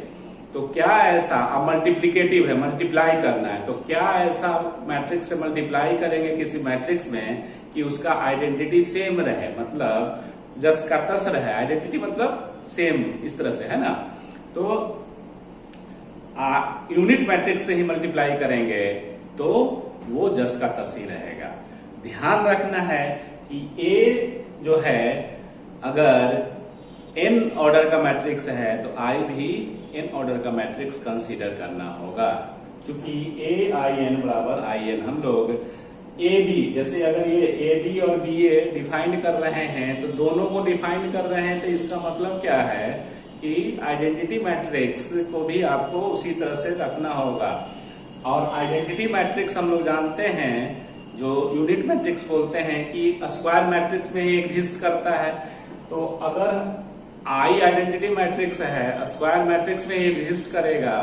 तो क्या ऐसा, अब मल्टीप्लीकेटिव है, मल्टीप्लाई करना है, तो क्या ऐसा मैट्रिक्स से मल्टीप्लाई करेंगे किसी मैट्रिक्स में कि उसका आइडेंटिटी सेम रहे, मतलब जस का तस रहे, आइडेंटिटी मतलब सेम, इस तरह से, है ना। तो यूनिट मैट्रिक्स से ही मल्टीप्लाई करेंगे तो वो जस का तस ही रहेगा। ध्यान रखना है कि A जो है अगर n ऑर्डर का मैट्रिक्स है तो I भी n ऑर्डर का मैट्रिक्स कंसीडर करना होगा। क्योंकि AIN बराबर IN, हम लोग AB, जैसे अगर ये AB और BA डिफाइन कर रहे हैं तो दोनों को डिफाइन कर रहे हैं, तो इसका मतलब क्या है कि आइडेंटिटी मैट्रिक्स को भी आपको उसी तरह से रखना होगा। और आइडेंटिटी मैट्रिक्स हम लोग जानते हैं, जो यूनिट मैट्रिक्स बोलते हैं, कि स्क्वायर मैट्रिक्स में ही एग्जिस्ट करता है। तो अगर I आइडेंटिटी मैट्रिक्स है, स्क्वायर मैट्रिक्स में एग्जिस्ट करेगा,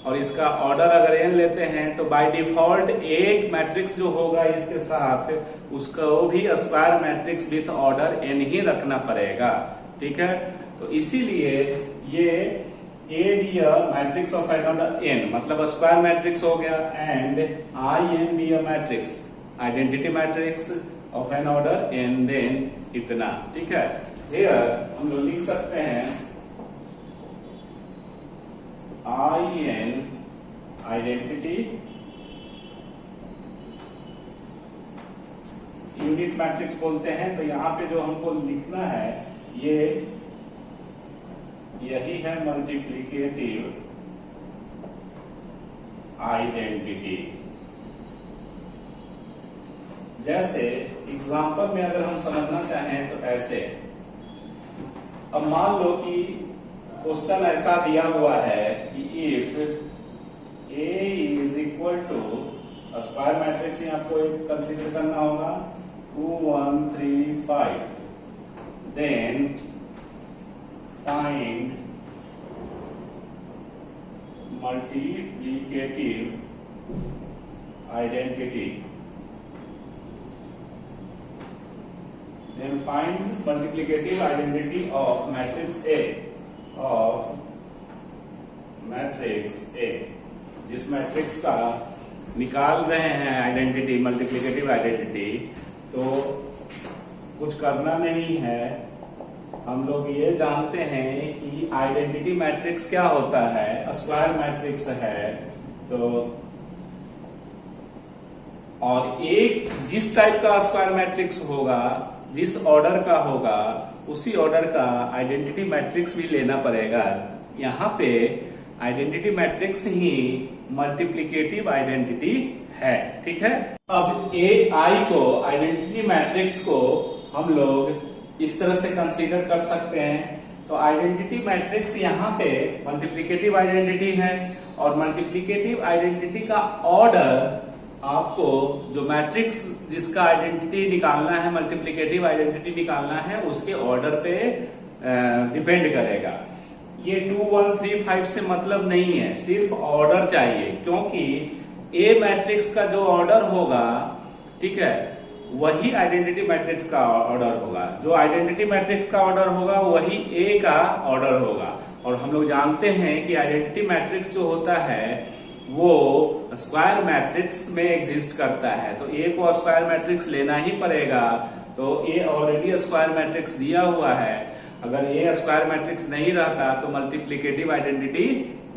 और इसका ऑर्डर अगर n लेते हैं तो बाय डिफॉल्ट एक मैट्रिक्स जो होगा इसके साथ, उसको भी square matrix with order n ही रखना पड़ेगा, ठीक है। तो इसीलिए ये A भी matrix of n order n, मतलब स्क्वायर मैट्रिक्स हो गया, एंड IN भी matrix, identity matrix of n order n, then इतना, ठीक है। Here हम लोग लिख सकते हैं IN आइडेंटिटी यूनिट मैट्रिक्स बोलते हैं। तो यहाँ पे जो हमको लिखना है यही है मल्टीप्लिकेटिव आइडेंटिटी। जैसे एग्जांपल में अगर हम समझना चाहें तो ऐसे, अब मान लो कि क्वेश्चन ऐसा दिया हुआ है कि if A is equal to, square matrix ही आपको एक कंसीडर करना होगा, 2 1 3 5, then find multiplicative identity, then find multiplicative identity of matrix A, जिस मैट्रिक्स का निकाल रहे हैं आइडेंटिटी, मल्टीप्लिकेटिव आइडेंटिटी, तो कुछ करना नहीं है। हम लोग ये जानते हैं कि आइडेंटिटी मैट्रिक्स क्या होता है, स्क्वायर मैट्रिक्स है। तो और एक जिस टाइप का स्क्वायर मैट्रिक्स होगा, जिस ऑर्डर का होगा, उसी ऑर्डर का आइडेंटिटी मैट्रिक्स भी लेना पड़ेगा। यहाँ पे आइडेंटिटी मैट्रिक्स ही मल्टीप्लिकेटिव आइडेंटिटी है। ठीक है, अब ए आई को, आइडेंटिटी मैट्रिक्स को हम लोग इस तरह से कंसीडर कर सकते हैं। तो आइडेंटिटी मैट्रिक्स यहाँ पे मल्टीप्लिकेटिव आइडेंटिटी है, और मल्टीप्लिकेटिव आइडेंटिटी का ऑर्डर आपको, जो मैट्रिक्स जिसका आइडेंटिटी निकालना है, मल्टीप्लिकेटिव आइडेंटिटी निकालना है, उसके ऑर्डर पे डिपेंड करेगा। ये 2 1 3 5 से मतलब नहीं है, सिर्फ ऑर्डर चाहिए, क्योंकि ए मैट्रिक्स का जो ऑर्डर होगा, ठीक है, वही आइडेंटिटी मैट्रिक्स का ऑर्डर होगा। जो आइडेंटिटी मैट्रिक्स का ऑर्डर होगा वही ए का ऑर्डर होगा। और हम लोग जानते हैं कि आइडेंटिटी मैट्रिक्स जो होता है वो स्क्वायर मैट्रिक्स में एग्जिस्ट करता है, तो ए को स्क्वायर मैट्रिक्स लेना ही पड़ेगा। तो ए ऑलरेडी स्क्वायर मैट्रिक्स दिया हुआ है, अगर ए स्क्वायर मैट्रिक्स नहीं रहता तो मल्टीप्लिकेटिव आइडेंटिटी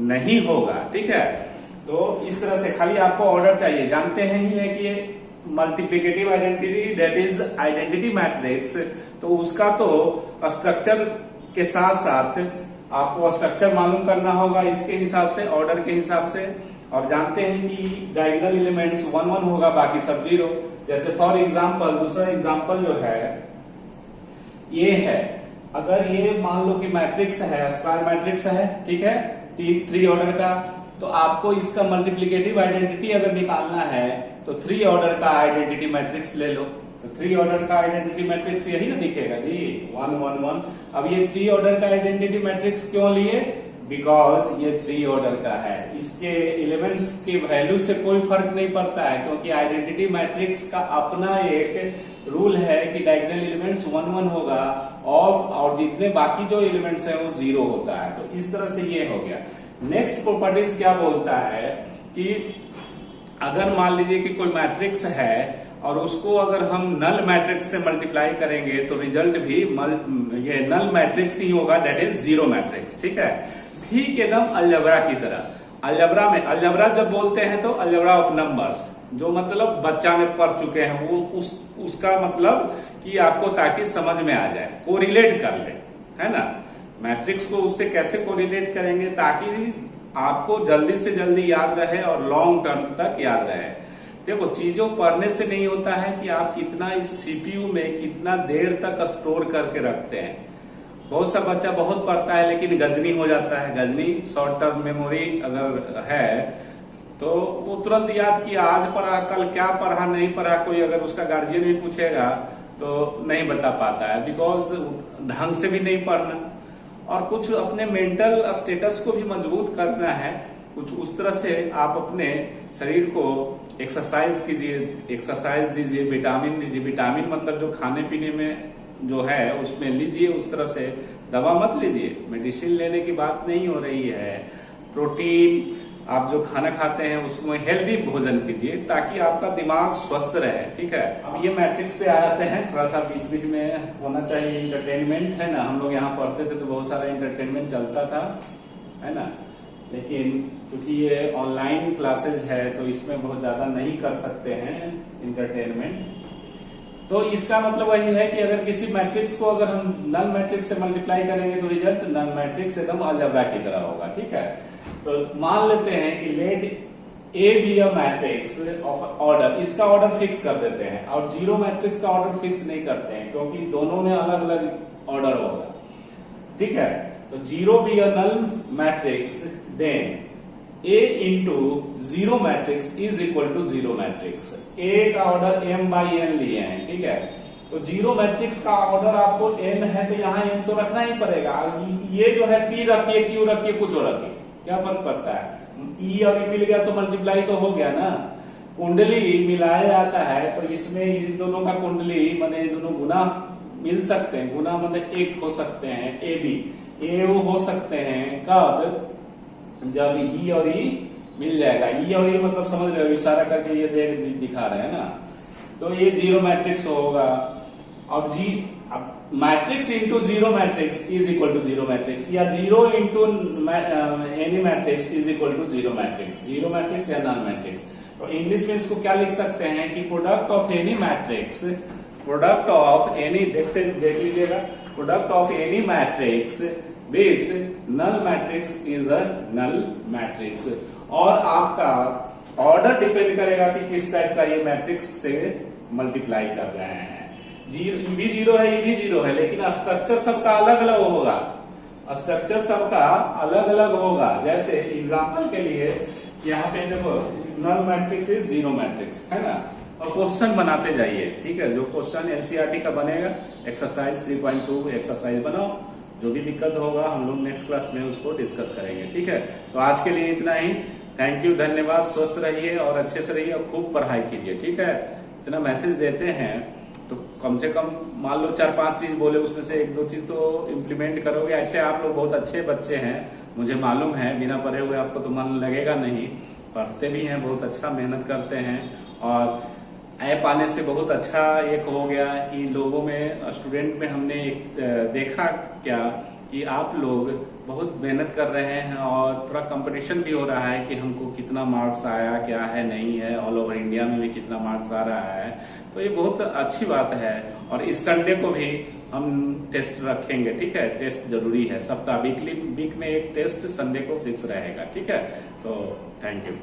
नहीं होगा। ठीक है, तो इस तरह से खाली आपको ऑर्डर चाहिए। जानते हैं ही है कि multiplicative identity that is identity matrix, तो उसका तो स्ट्रक्चर के साथ साथ आपको स्ट्रक्चर मालूम करना होगा इसके हिसाब से, ऑर्डर के हिसाब से। और जानते हैं कि डायगोनल एलिमेंट्स 1 1 होगा, बाकी सब 0। जैसे फॉर एग्जांपल, दूसरा एग्जांपल जो है ये है, अगर ये मान लो कि मैट्रिक्स है, स्क्वायर मैट्रिक्स है, ठीक है, 3 ऑर्डर का, तो आपको इसका मल्टीप्लिकेटिव आइडेंटिटी अगर निकालना है तो 3 ऑर्डर का आइडेंटिटी मैट्रिक्स ले लो। तो 3 ऑर्डर का आइडेंटिटी मैट्रिक्स यही ना दिखेगा जी, 1 1 1। अब ये 3 ऑर्डर का आइडेंटिटी मैट्रिक्स क्यों लिए? बिकॉज ये 3 ऑर्डर का है, इसके एलिमेंट्स के वैल्यू से कोई फर्क नहीं पड़ता है, क्योंकि आइडेंटिटी मैट्रिक्स का अपना एक रूल है कि डायगोनल एलिमेंट्स 1 1 होगा ऑफ, और जितने बाकी जो एलिमेंट्स हैं वो 0 होता है। तो इस तरह से ये हो गया। नेक्स्ट प्रॉपर्टीज क्या बोलता है कि अगर मान लीजिए कि कोई मैट्रिक्स है और उसको अगर हम नल मैट्रिक्स से मल्टीप्लाई करेंगे तो रिजल्ट भी ये नल मैट्रिक्स ही होगा, दैट इज 0 मैट्रिक्स। ठीक है, ठीक एकदम अलजेब्रा की तरह। अलजेब्रा में, अलजेब्रा जब बोलते हैं तो अलजेब्रा ऑफ नंबर्स, जो मतलब बच्चा में पढ़ चुके हैं वो उसका मतलब कि आपको ताकि समझ में आ जाए, कोरिलेट कर ले, है ना। मैट्रिक्स को उससे कैसे कोरिलेट करेंगे ताकि आपको जल्दी से जल्दी याद रहे और लॉन्ग टर्म तक याद रहे। देखो, चीजों पढ़ने से नहीं होता है कि आप कितना इस सीपीयू में कितना देर तक स्टोर करके रखते हैं। बहुत सा बच्चा बहुत पढ़ता है लेकिन गजनी हो जाता है। गजनी शॉर्ट टर्म मेमोरी अगर है तो वो तुरंत याद किया, आज पढ़ा, कल क्या पढ़ा नहीं पढ़ा, कोई अगर उसका गार्जियन भी पूछेगा तो नहीं बता पाता है, बिकॉज ढंग से भी नहीं पढ़ना। और कुछ अपने मेंटल स्टेटस को भी मजबूत करना है, कुछ उस तरह से आप अपने शरीर को एक्सरसाइज कीजिए, एक्सरसाइज दीजिए, विटामिन दीजिए। विटामिन मतलब जो खाने पीने में जो है उसमें लीजिए, उस तरह से दवा मत लीजिए, मेडिसिन लेने की बात नहीं हो रही है। प्रोटीन, आप जो खाना खाते हैं उसमें हेल्दी भोजन कीजिए ताकि आपका दिमाग स्वस्थ रहे। ठीक है, अब ये मैट्रिक्स पे आ जाते हैं। थोड़ा सा बीच बीच में होना चाहिए इंटरटेनमेंट, है ना। हम लोग यहाँ पढ़ते थे तो बहुत सारा इंटरटेनमेंट चलता था, है ना, लेकिन चूंकि ये ऑनलाइन क्लासेज है तो इसमें बहुत ज्यादा नहीं कर सकते हैं इंटरटेनमेंट। तो इसका मतलब वही है कि अगर किसी मैट्रिक्स को अगर हम नल मैट्रिक्स से मल्टीप्लाई करेंगे तो रिजल्ट नल मैट्रिक्स एकदम अलजेब्रा की तरह होगा। ठीक है, तो मान लेते हैं कि let A be a matrix of order, इसका ऑर्डर फिक्स कर देते हैं, और 0 मैट्रिक्स का ऑर्डर फिक्स नहीं करते हैं क्योंकि दोनों में अलग अलग ऑर्डर होगा। ठीक है, तो 0 be a null matrix, then A into 0 matrix is equal to 0 matrix. A का ऑर्डर m बाई n लिए हैं। ठीक है, तो 0 मैट्रिक्स का ऑर्डर आपको n है तो यहाँ n तो रखना ही पड़ेगा। ये जो है p रखिए, q रखिए, कुछ और रखिए, क्या फर्क पड़ता है। e और e मिल गया तो मल्टीप्लाई तो हो गया ना। कुंडली मिलाया जाता है तो इसमें इन दोनों का कुंडली माने दोनों गुना मिल सकते हैं। गुना मतलब एक हो सकते हैं, ए बी ए हो सकते हैं कब, जब ई और ई मिल जाएगा। ई और ई मतलब समझ रहे हो, इशारा करके ये देख दिखा रहे हैं ना। तो ये 0 मैट्रिक्स होगा, और G matrix into 0 matrix is equal to 0 matrix, या 0 into any matrix is equal to 0 matrix. 0 matrix या नॉन मैट्रिक्स। तो इंग्लिश में इसको क्या लिख सकते हैं कि product of any matrix, product of any, देख लीजिएगा, product of any matrix with null matrix is a null matrix. और आपका ऑर्डर डिपेंड करेगा कि किस टाइप का ये मैट्रिक्स से मल्टीप्लाई कर रहे हैं। भी जीरो है, ये भी जीरो है, लेकिन स्ट्रक्चर सबका अलग अलग होगा। स्ट्रक्चर सबका अलग अलग होगा। जैसे एग्जांपल के लिए यहाँ पे देखो null matrix is zero matrix है ना। और क्वेश्चन बनाते जाइए, ठीक है। जो क्वेश्चन एनसीईआरटी का बनेगा, एक्सरसाइज 3.2 एक्सरसाइज बनाओ। जो भी दिक्कत होगा हम लोग नेक्स्ट क्लास में उसको डिस्कस करेंगे, ठीक है। तो आज के लिए इतना ही। थैंक यू, धन्यवाद। स्वस्थ रहिए और अच्छे से रहिए और खूब पढ़ाई कीजिए, ठीक है। इतना मैसेज देते हैं तो कम से कम मान लो 4-5 चीज बोले, उसमें से 1-2 चीज तो इम्प्लीमेंट करोगे। ऐसे आप लोग बहुत अच्छे बच्चे हैं, मुझे मालूम है। बिना पढ़े हुए आपको तो मन लगेगा नहीं, पढ़ते भी हैं, बहुत अच्छा मेहनत करते हैं। और ऐप आने से बहुत अच्छा एक हो गया कि लोगों में, स्टूडेंट में हमने एक देखा क्या कि आप लोग बहुत मेहनत कर रहे हैं और थोड़ा कंपटीशन भी हो रहा है कि हमको कितना मार्क्स आया, क्या है, नहीं है, ऑल ओवर इंडिया में भी कितना मार्क्स आ रहा है। तो ये बहुत अच्छी बात है। और इस संडे को भी हम टेस्ट रखेंगे, ठीक है। टेस्ट जरूरी है, सप्ताह वीक में एक टेस्ट संडे को फिक्स रहेगा, ठीक है। तो थैंक यू।